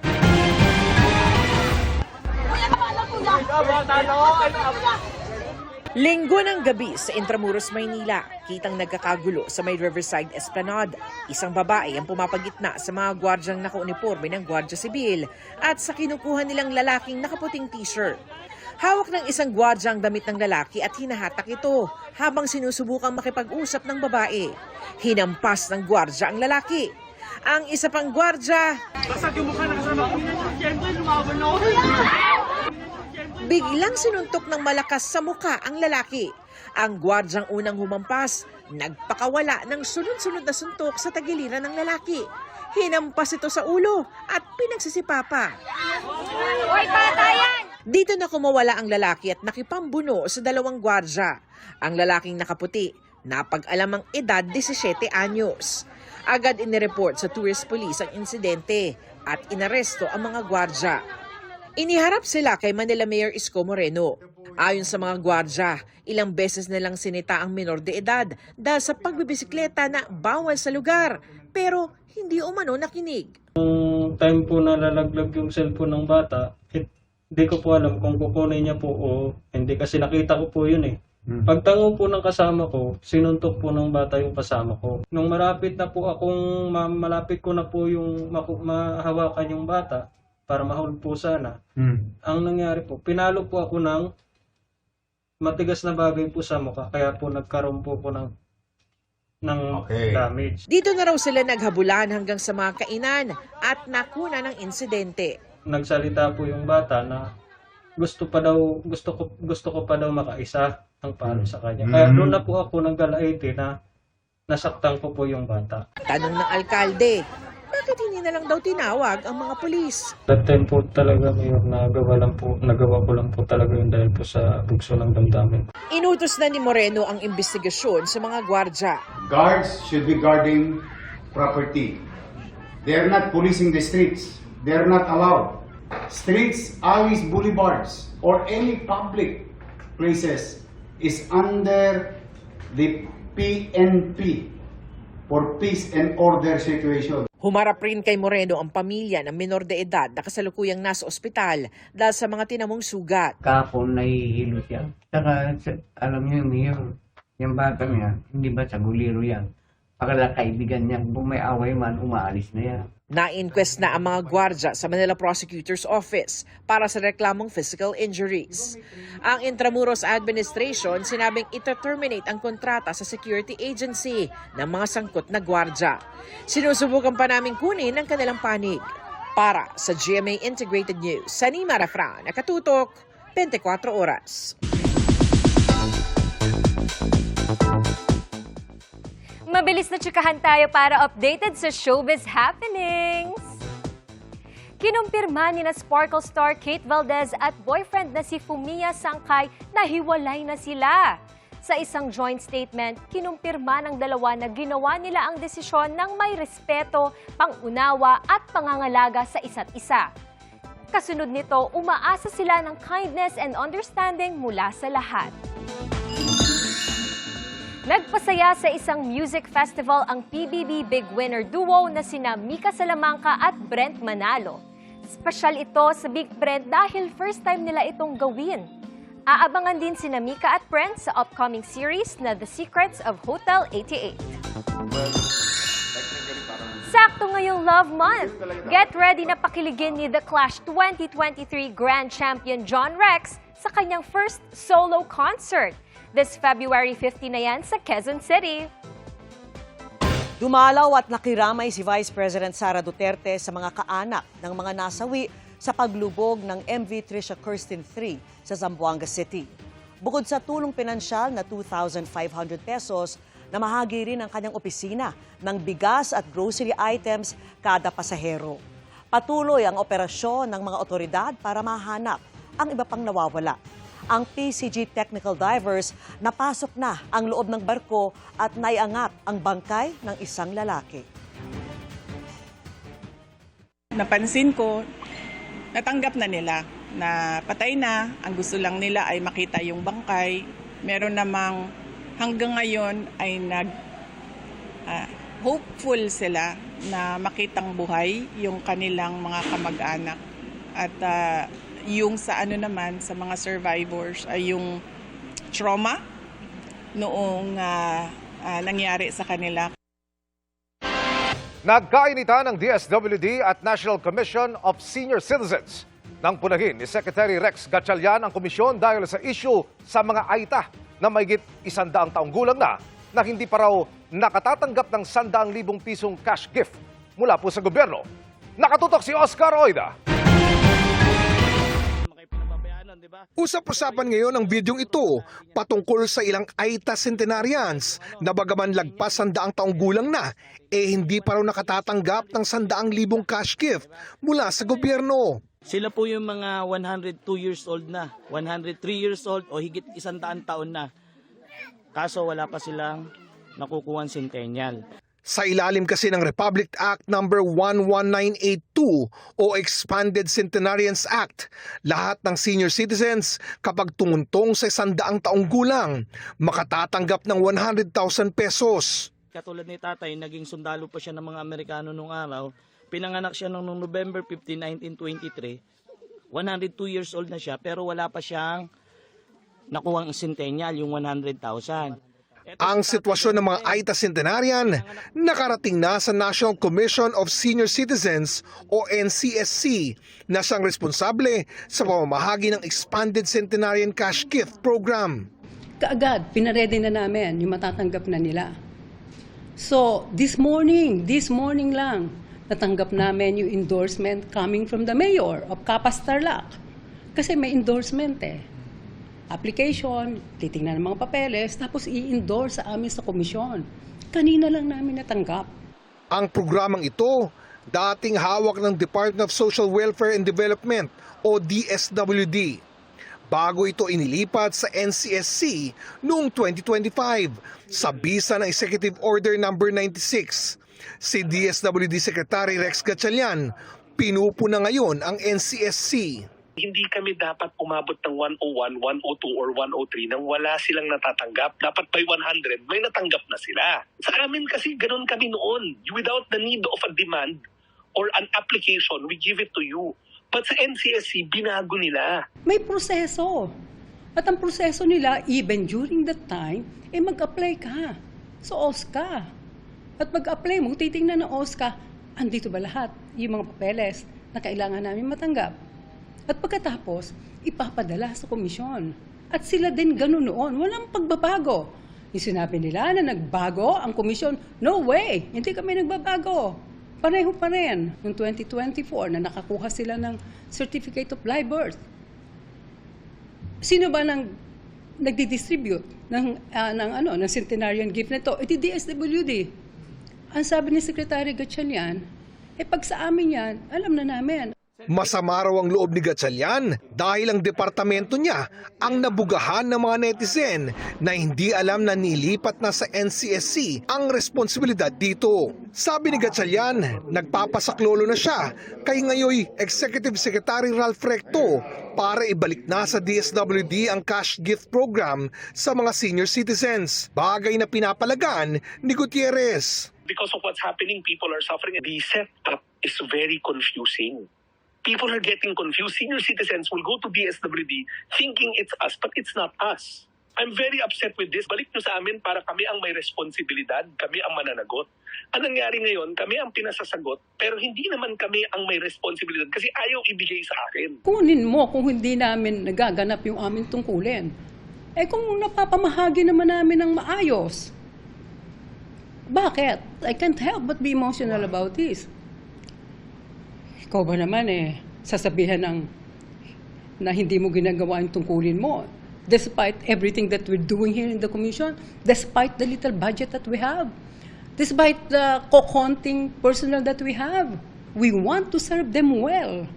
Linggo ng gabi sa Intramuros, Maynila, kitang nagkakagulo sa may Riverside Esplanade. Isang babae ang pumapagitna sa mga gwardyang nakauniforme ng Gwardya Sibil at sa kinukuha nilang lalaking nakaputing t-shirt. Hawak ng isang gwardya ang damit ng lalaki at hinahatak ito habang sinusubukang makipag-usap ng babae. Hinampas ng gwardya ang lalaki. Ang isa pang gwardya, biglang sinuntok ng malakas sa muka ang lalaki. Ang gwardyang unang humampas, nagpakawala ng sunod-sunod na suntok sa tagiliran ng lalaki. hinampas ito sa ulo at pinagsisipapa. Hoy, patayan! Dito na kumawala ang lalaki at nakipambuno sa dalawang gwardya. Ang lalaking nakaputi, napag-alam ang edad 17 anyos. Agad inireport sa tourist police ang insidente at inaresto ang mga gwardya. Iniharap sila kay Manila Mayor Isko Moreno. Ayon sa mga gwardya, ilang beses nilang sinita ang minor de edad dahil sa pagbibisikleta na bawal sa lugar, pero hindi umano nakinig. Nung time po na lalaglag yung cellphone ng bata, hindi ko po alam kung kukunin niya po o hindi kasi nakita ko po yun eh. Pagtango po ng kasama ko, sinuntok po ng bata yung kasama ko. Nung malapit na po akong, malapit ko na po yung mahawakan yung bata para mahulog po sana. Ang nangyari po, pinalo po ako ng matigas na bagay po sa mukha, kaya po nagkaroon po ko ng damage. Dito na raw sila naghabulan hanggang sa mga kainan at nakuna ng insidente. Nagsalita po yung bata na gusto ko pa daw makaisa ang palo sa kanya. Kaya doon na po ako naggalaiti na nasaktan ko po yung bata. Tanong ng alkalde, bakit hindi na lang daw tinawag ang mga pulis? That time po talaga, Mayor, nagawa ko lang po talaga yun dahil po sa bugso ng damdamin. Inutos na ni Moreno ang investigasyon sa mga gwardya. Guards should be guarding property. They're not policing the streets. They're not allowed. Streets, alleys, boulevards, or any public places is under the PNP for peace and order situation. Humarap rin kay Moreno ang pamilya ng minor de edad na kasalukuyang nasa ospital dahil sa mga tinamong sugat. Kahapon nahihilo siya. Saka alam niyo, Mayor, yung bata niya, hindi ba sa guliro yan? Pagkala kaibigan niya, kung may away man, umaalis na yan. Na-inquest na ang mga gwardya sa Manila Prosecutor's Office para sa reklamong physical injuries. Ang Intramuros Administration sinabing ito-terminate ang kontrata sa security agency ng mga sangkot na gwardya. Sinusubukan pa namin kunin ang kanilang panig. Para sa GMA Integrated News, Sanima Rafran, nakatutok, 24 oras. Mabilis na tsikahan tayo para updated sa showbiz happenings. Kinumpirma ni na Sparkle star Kate Valdez at boyfriend na si Fumiya Sangkay na hiwalay na sila. Sa isang joint statement, kinumpirma ng dalawa na ginawa nila ang desisyon ng may respeto, pangunawa at pangangalaga sa isa't isa. Kasunod nito, umaasa sila ng kindness and understanding mula sa lahat. Nagpasaya sa isang music festival ang PBB Big Winner duo na sina Mika Salamanca at Brent Manalo. Espesyal ito sa Big Brent dahil first time nila itong gawin. Aabangan din sina Mika at Brent sa upcoming series na The Secrets of Hotel 88. Sakto ngayong Love Month. Get ready na pakiligin ni The Clash 2023 Grand Champion John Rex sa kanyang first solo concert. This February 15 na yan sa Quezon City. Dumalaw at nakiramay si Vice President Sara Duterte sa mga kaanak ng mga nasawi sa paglubog ng MV Trisha Kirsten 3 sa Zamboanga City. Bukod sa tulong pinansyal na 2,500 pesos, namahagi rin ang kanyang opisina ng bigas at grocery items kada pasahero. Patuloy ang operasyon ng mga otoridad para mahanap ang iba pang nawawala. Ang PCG Technical Divers napasok na ang loob ng barko at naiangat ang bangkay ng isang lalaki. Napansin ko, natanggap na nila na patay na, ang gusto lang nila ay makita yung bangkay. Meron namang hanggang ngayon ay hopeful sila na makitang buhay yung kanilang mga kamag-anak. At yung sa naman sa mga survivors ay yung trauma noong nangyari sa kanila. Nagkainitan ng DSWD at National Commission of Senior Citizens. Nang punahin ni Secretary Rex Gatchalian ang komisyon dahil sa issue sa mga aita na mahigit 100 taong gulang na hindi pa raw nakatatanggap ng 100,000 pisong cash gift mula po sa gobyerno. Nakatutok si Oscar Oida. Usap-usapan ngayon ang bidyong ito patungkol sa ilang Aita centenarians na bagaman lagpas 100 taong gulang na, hindi pa raw nakatatanggap ng 100,000 cash gift mula sa gobyerno. Sila po yung mga 102 years old na, 103 years old o higit 100 taon na. Kaso wala pa silang nakukuha centennial. Sa ilalim kasi ng Republic Act No. 11982 o Expanded Centenarians Act, lahat ng senior citizens kapag tumuntong sa 100 taong gulang, makatatanggap ng 100,000 pesos. Katulad ni tatay, naging sundalo pa siya ng mga Amerikano nung araw. Pinanganak siya noong November 15, 1923. 102 years old na siya pero wala pa siyang nakuha ang centennial, yung 100,000. Ang sitwasyon ng mga Aita centenarian nakarating na sa National Commission of Senior Citizens o NCSC na siyang responsable sa pamamahagi ng Expanded Centenarian Cash Gift Program. Kaagad, pinaredy na namin yung matatanggap na nila. So, this morning lang, natanggap namin yung endorsement coming from the mayor of Capas Tarlac. Kasi may endorsement application, titingnan ng mga papeles, tapos i-endorse sa amin sa komisyon. Kanina lang namin natanggap. Ang programang ito, dating hawak ng Department of Social Welfare and Development o DSWD. Bago ito inilipat sa NCSC noong 2025 sa bisa ng Executive Order No. 96. Si DSWD Secretary Rex Gatchalian, pinupuna ngayon ang NCSC. Hindi kami dapat umabot ng 101, 102 or 103 nang wala silang natatanggap. Dapat by 100, may natanggap na sila. Sa amin kasi ganun kami noon. Without the need of a demand or an application, we give it to you. But sa NCSC, binago nila. May proseso. At ang proseso nila, even during that time, mag-apply ka sa OSCA. At pag-apply mo, titingnan ng OSCA, andito ba lahat yung mga papeles na kailangan namin matanggap? At pagkatapos, ipapadala sa komisyon. At sila din ganun noon. Walang pagbabago. Yung sinabi nila na nagbago ang komisyon, no way, hindi kami nagbabago. Pareho pa rin. Noong 2024 na nakakuha sila ng Certificate of Live Birth. Sino ba nagdi-distribute ng centenarian gift nito? Iti DSWD. Ang sabi ni Secretary Gatchalian, pag sa amin yan, alam na namin. Masama raw ang loob ni Gatchalian dahil ang departamento niya ang nabugahan ng mga netizen na hindi alam na nilipat na sa NCSC ang responsibilidad dito. Sabi ni Gatchalian, nagpapasaklolo na siya kay ngayoy Executive Secretary Ralph Recto para ibalik na sa DSWD ang cash gift program sa mga senior citizens. Bagay na pinapalagan ni Gutierrez. Because of what's happening, people are suffering. The setup is very confusing. People are getting confused. Senior citizens will go to DSWD thinking it's us, but it's not us. I'm very upset with this. Balik nyo sa amin para kami ang may responsibilidad, kami ang mananagot. Ang nangyari ngayon, kami ang pinasasagot, pero hindi naman kami ang may responsibilidad kasi ayaw ibigay sa akin. Kunin mo kung hindi namin nagaganap yung aming tungkulin. Kung napapamahagi naman namin ng maayos. Bakit? I can't help but be emotional about this. Ikaw ba naman sasabihan na hindi mo ginagawa yung tungkulin mo? Despite everything that we're doing here in the Commission, despite the little budget that we have, despite the kokonting personnel that we have, we want to serve them well.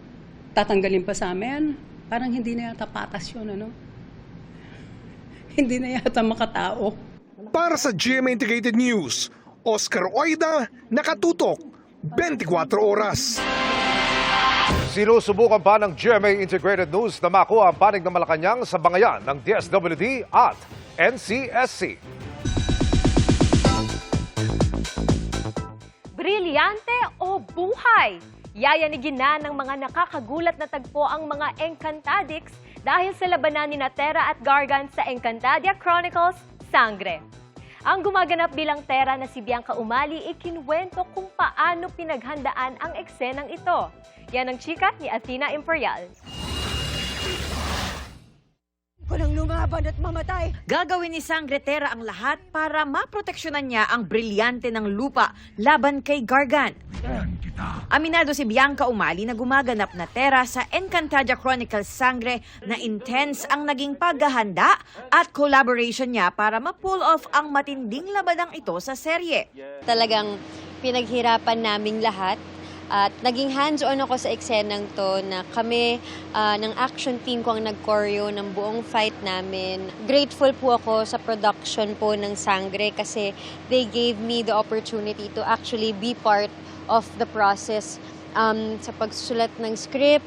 Tatanggalin pa sa amin, parang hindi na yata patas yun, Hindi na yata makatao. Para sa GMA Integrated News, Oscar Oida, nakatutok, 24 oras. Sinusubukan pa ng GMA Integrated News na makuha ang panig ng Malacanang sa bangayan ng DSWD at NCSC. Brilyante o buhay? Yayanigin na ng mga nakakagulat na tagpo ang mga Encantadix dahil sa labanan ni Tera at Gargan sa Encantadia Chronicles Sangre. Ang gumaganap bilang Tera na si Bianca Umali ikinwento kung paano pinaghandaan ang eksenang ito. Yan ang chika ni Athena Imperial. nang lumaban at mamatay. Gagawin ni Sangre Terra ang lahat para maproteksyonan niya ang brilyante ng lupa laban kay Gargan. Aminado si Bianca Umali na gumaganap na Terra sa Encantadia Chronicles Sangre na intense ang naging paghahanda at collaboration niya para ma-pull off ang matinding labanang ito sa serye. Talagang pinaghirapan naming lahat. At naging hands-on ako sa eksenang to na kami ng action team ko ang nag-choreo ng buong fight namin. Grateful po ako sa production po ng Sangre kasi they gave me the opportunity to actually be part of the process sa pagsusulat ng script,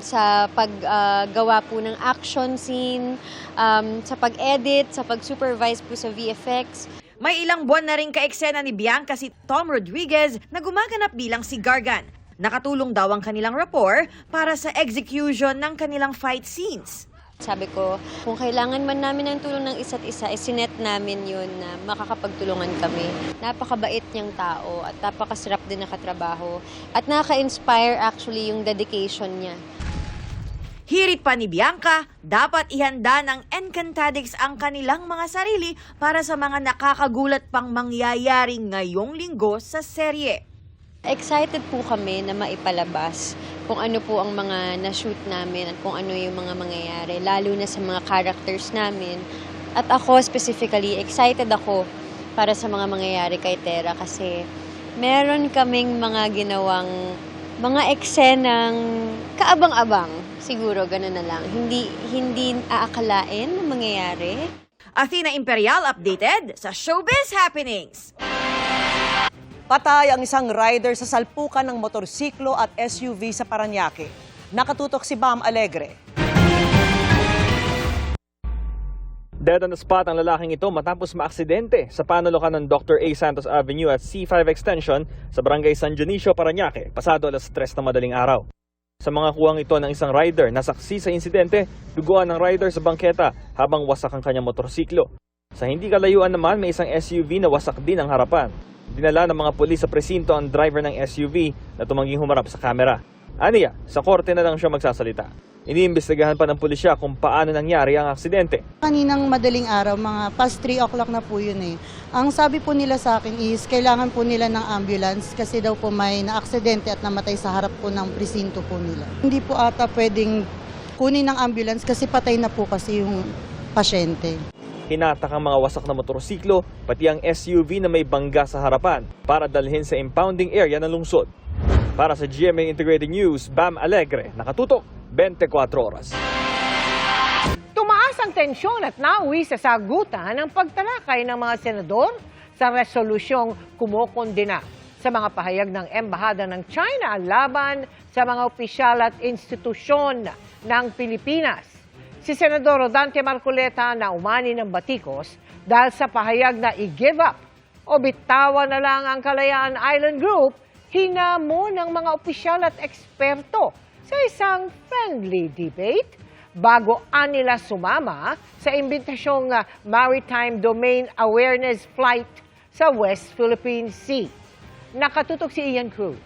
sa paggawa po ng action scene, sa pag-edit, sa pag-supervise po sa VFX. May ilang buwan na rin ka-eksena ni Bianca si Tom Rodriguez na gumaganap bilang si Gargan. Nakatulong daw ang kanilang rapport para sa execution ng kanilang fight scenes. Sabi ko, kung kailangan man namin ng tulong ng isa't isa, isinet namin yun na makakapagtulungan kami. Napakabait niyang tao at napakasarap din nakatrabaho. At nakaka-inspire actually yung dedication niya. Hirit pa ni Bianca, dapat ihanda ng Encantadix ang kanilang mga sarili para sa mga nakakagulat pang mangyayari ngayong linggo sa serye. Excited po kami na maipalabas kung ano po ang mga na-shoot namin at kung ano yung mga mangyayari, lalo na sa mga characters namin. At ako specifically, excited ako para sa mga mangyayari kay Terra kasi meron kaming mga ginawang mga eksenang kaabang-abang. Siguro ganun na lang. Hindi aakalain na mangyayari. Athena Imperial updated sa Showbiz Happenings. Patay ang isang rider sa salpukan ng motorsiklo at SUV sa Parañaque. Nakatutok si Bam Alegre. Dead on the spot ang lalaking ito matapos maaksidente sa panulukan ng Dr. A. Santos Avenue at C5 Extension sa Barangay San Dionisio, Parañaque, pasado alas 3 na madaling araw. Sa mga kuwang ito ng isang rider na saksi sa insidente, duguan ng rider sa bangketa habang wasak ang kanyang motorsiklo. Sa hindi kalayuan naman, may isang SUV na wasak din ang harapan. Dinala ng mga pulis sa presinto ang driver ng SUV na tumangging humarap sa kamera. Aniya, sa korte na lang siya magsasalita. Iniimbestigahan pa ng pulisya kung paano nangyari ang aksidente. Kaninang madaling araw, mga past 3 o'clock na po yun eh. Ang sabi po nila sa akin is kailangan po nila ng ambulance kasi daw po may na-aksidente at namatay sa harap po ng presinto po nila. Hindi po ata pwedeng kunin ng ambulance kasi patay na po kasi yung pasyente. Hinatak ang mga wasak na motorsiklo, pati ang SUV na may bangga sa harapan para dalhin sa impounding area ng lungsod. Para sa GMA Integrated News, Bam Alegre, nakatutok 24 oras. Tumaas ang tensyon at nauwi sa sagutan ng pagtalakay ng mga senador sa resolusyong kumokondena sa mga pahayag ng Embahada ng China laban sa mga opisyal at institusyon ng Pilipinas. Si Senador Rodante Marcoleta na umani ng batikos dahil sa pahayag na i-give up o bitawan na lang ang Kalayaan Island Group, hinamon ng mga opisyal at eksperto sa isang friendly debate bago nila sumama sa imbitasyong Maritime Domain Awareness Flight sa West Philippine Sea. Nakatutok si Ian Cruz.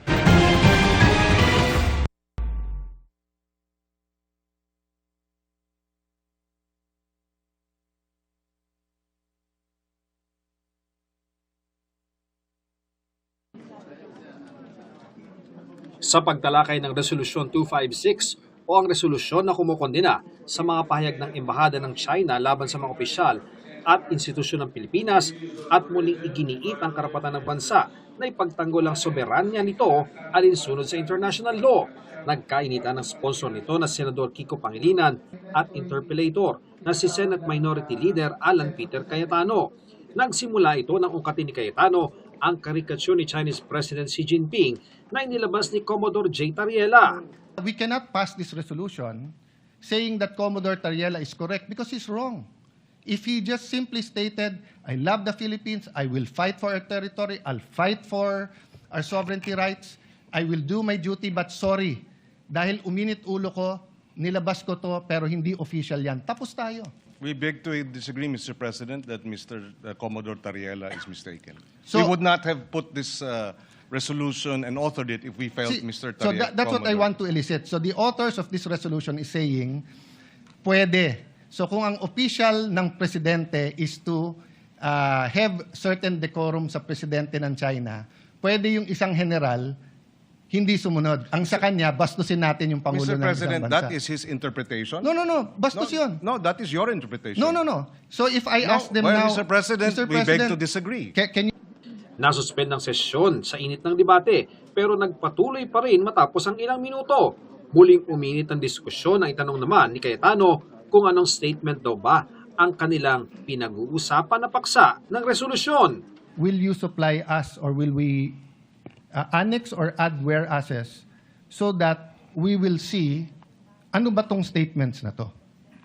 Sa pagtalakay ng Resolusyon 256 o ang resolusyon na kumukondena sa mga pahayag ng Embahada ng China laban sa mga opisyal at institusyon ng Pilipinas at muling iginiit ang karapatan ng bansa na ipagtanggol ang soberanya nito alinsunod sa international law. Nagkainitan ng sponsor nito na Senador Kiko Pangilinan at interpellator na si Senate Minority Leader Alan Peter Cayetano. Nagsimula ito ng ungkatin ni Cayetano ang karikasyon ni Chinese President Xi Jinping na inilabas ni Commodore J. Tariela. We cannot pass this resolution saying that Commodore Tariela is correct because he's wrong. If he just simply stated, I love the Philippines, I will fight for our territory, I'll fight for our sovereignty rights, I will do my duty, but sorry, dahil uminit ulo ko, nilabas ko to, pero hindi official yan. Tapos tayo. We beg to disagree, Mr. President, that Mr. Commodore Tariela is mistaken. So, we would not have put this resolution and authored it if we felt Mr. Tariela. So that's what I want to elicit. So the authors of this resolution is saying, pwede So kung ang official ng presidente is to have certain decorum sa presidente ng China, pwede yung isang general hindi sumunod. Ang sa kanya, bastusin natin yung Pangulo Mr. ng President, isang bansa. that is his interpretation? No. Bastos yun. No, that is your interpretation. No. So if I ask them well, now... Mr. President, we beg to disagree. Can you... Nasuspend ng sesyon sa init ng debate pero nagpatuloy pa rin matapos ang ilang minuto. Muling uminit ang diskusyon na itanong naman ni Cayetano kung anong statement daw ba ang kanilang pinag-uusapan na paksa ng resolusyon. Will you supply us or will we annex or add whereases so that we will see ano ba tong statements na to?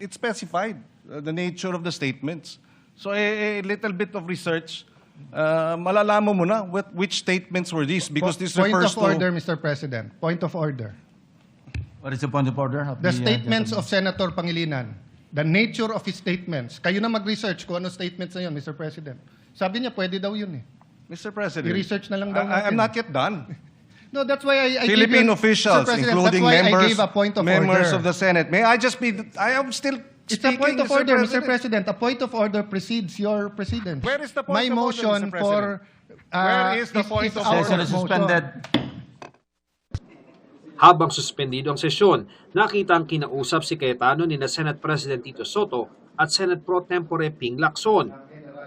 It's specified, the nature of the statements. So a little bit of research, malalaman mo na which statements were these because this Point refers of order, Mr. President. Point of order. What is the point of order? The statements of Senator Pangilinan. The nature of his statements. Kayo na mag-research kung ano statements na yun, Mr. President. Sabi niya, pwede daw yun eh. Mr. President, I-research na lang daw I'm natin. not yet done. No, that's why I Philippine gave you, officials, Mr. President, including that's why I members, gave a point of members order. of the Senate. May I just be, I am still It's speaking, a point of Mr. order, President. Mr. President. A point of order precedes your precedence. Where is the point My of order, motion Mr. President? for... Where is the point of order? Session is suspended. Habang suspendido ang sesyon, nakita ang kinausap si Cayetano ni na Senate President Tito Soto at Senate Pro Tempore Ping Lacson.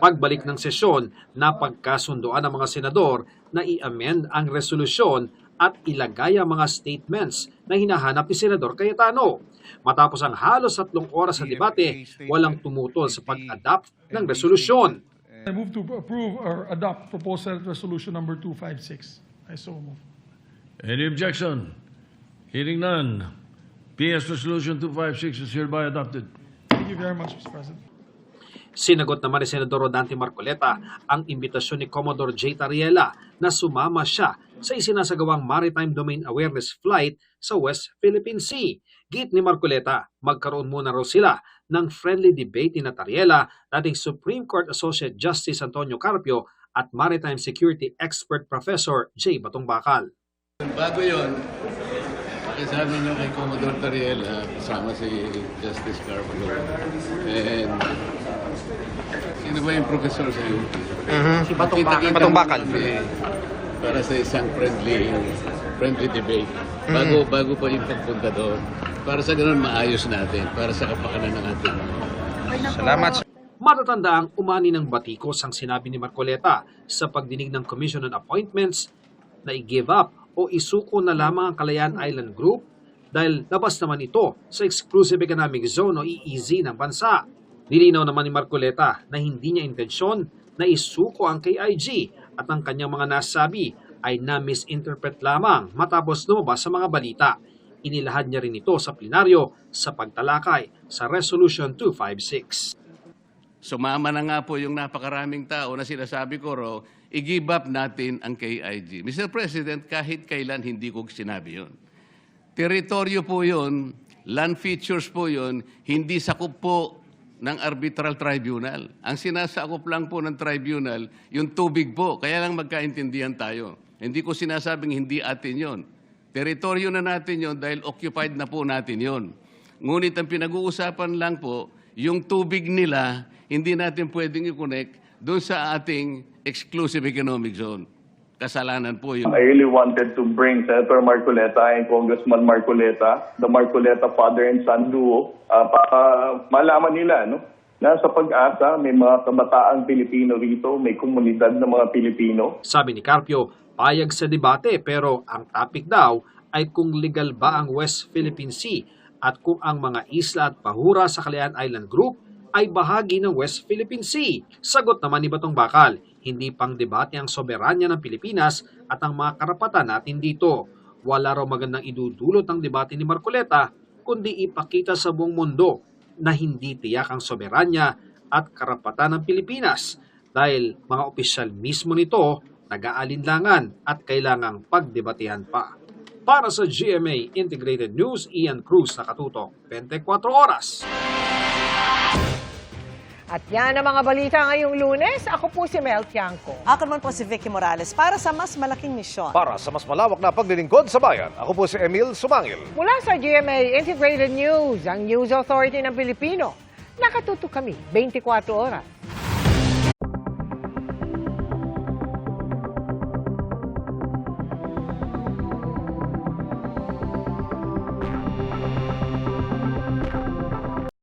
Pagbalik ng sesyon, napagkasundoan ng mga senador na i-amend ang resolusyon at ilagay ang mga statements na hinahanap ni Senador Cayetano. Matapos ang halos 3 oras sa debate, walang tumutol sa pag-adapt ng resolusyon. I move to approve or adopt proposal resolution number 256. I so move. Any objection? Hearing none. PS Resolution 256 is hereby adopted. Thank you very much, Mr. President. Sinagot naman ni Senador Rodante Marcoleta ang imbitasyon ni Commodore J. Tariela na sumama siya sa isinasagawang Maritime Domain Awareness Flight sa West Philippine Sea. Git ni Marcoleta, magkaroon muna raw sila ng friendly debate ni Tariela, dating Supreme Court Associate Justice Antonio Carpio at Maritime Security Expert Professor J. Batong Bakal. Bago yun, sabi nyo kay Commodore Tariela, kasama si Justice Carpio. And sino ba yung professor sa iyo? Si Batong Bakal. Para sa isang friendly debate. Bago pa yung pagpunta doon. Para sa ganun maayos natin. Para sa kapakanan ng ating mga. Salamat. Matatanda ang umani ng batikos ang sinabi ni Marcoleta sa pagdinig ng Commission on Appointments na i-give up o isuko na lamang ang Kalayaan Island Group dahil labas naman ito sa Exclusive Economic Zone o EEZ ng bansa. Nilinaw naman ni Marcoleta na hindi niya intensyon na isuko ang KIG at ang kanyang mga nasabi ay na-misinterpret lamang matapos lumabas sa mga balita. Inilahad niya rin ito sa plenaryo sa pagtalakay sa Resolution 256. Sumama na nga po yung napakaraming tao na sinasabi ko raw, i-give up natin ang KIG. Mr. President, kahit kailan hindi ko sinabi yun. Teritoryo po yun, land features po yun, hindi sakop po ng arbitral tribunal. Ang sinasakop lang po ng tribunal, yung tubig po. Kaya lang magkaintindihan tayo. Hindi ko sinasabing hindi atin yon. Teritoryo na natin yon dahil occupied na po natin yon. Ngunit ang pinag-uusapan lang po, yung tubig nila, hindi natin pwedeng i-connect doon sa ating exclusive economic zone. Kasalanan po yun. I really wanted to bring Senator Marcoleta and Congressman Marcoleta, the Marcoleta father and son duo, para malaman nila na sa Pag-asa may mga kabataang Pilipino rito, may komunidad ng mga Pilipino. Sabi ni Carpio, payag sa debate pero ang topic daw ay kung legal ba ang West Philippine Sea at kung ang mga isla at bahura sa Kalayaan Island Group ay bahagi ng West Philippine Sea. Sagot naman ni Batong Bakal, hindi pang debate ang soberanya ng Pilipinas at ang mga karapatan natin dito. Wala raw magandang idudulot ng debate ni Marcoleta, kundi ipakita sa buong mundo na hindi tiyak ang soberanya at karapatan ng Pilipinas dahil mga opisyal mismo nito nag-aalinlangan at kailangang pagdebatehan pa. Para sa GMA Integrated News, Ian Cruz, nakatutok 24 oras. At yan ang mga balita ngayong Lunes. Ako po si Mel Tiangco. Ako naman po si Vicky Morales para sa mas malaking misyon. Para sa mas malawak na paglilingkod sa bayan, ako po si Emil Sumangil. Mula sa GMA Integrated News, ang News Authority ng Pilipino, Nakatuto kami 24 oras.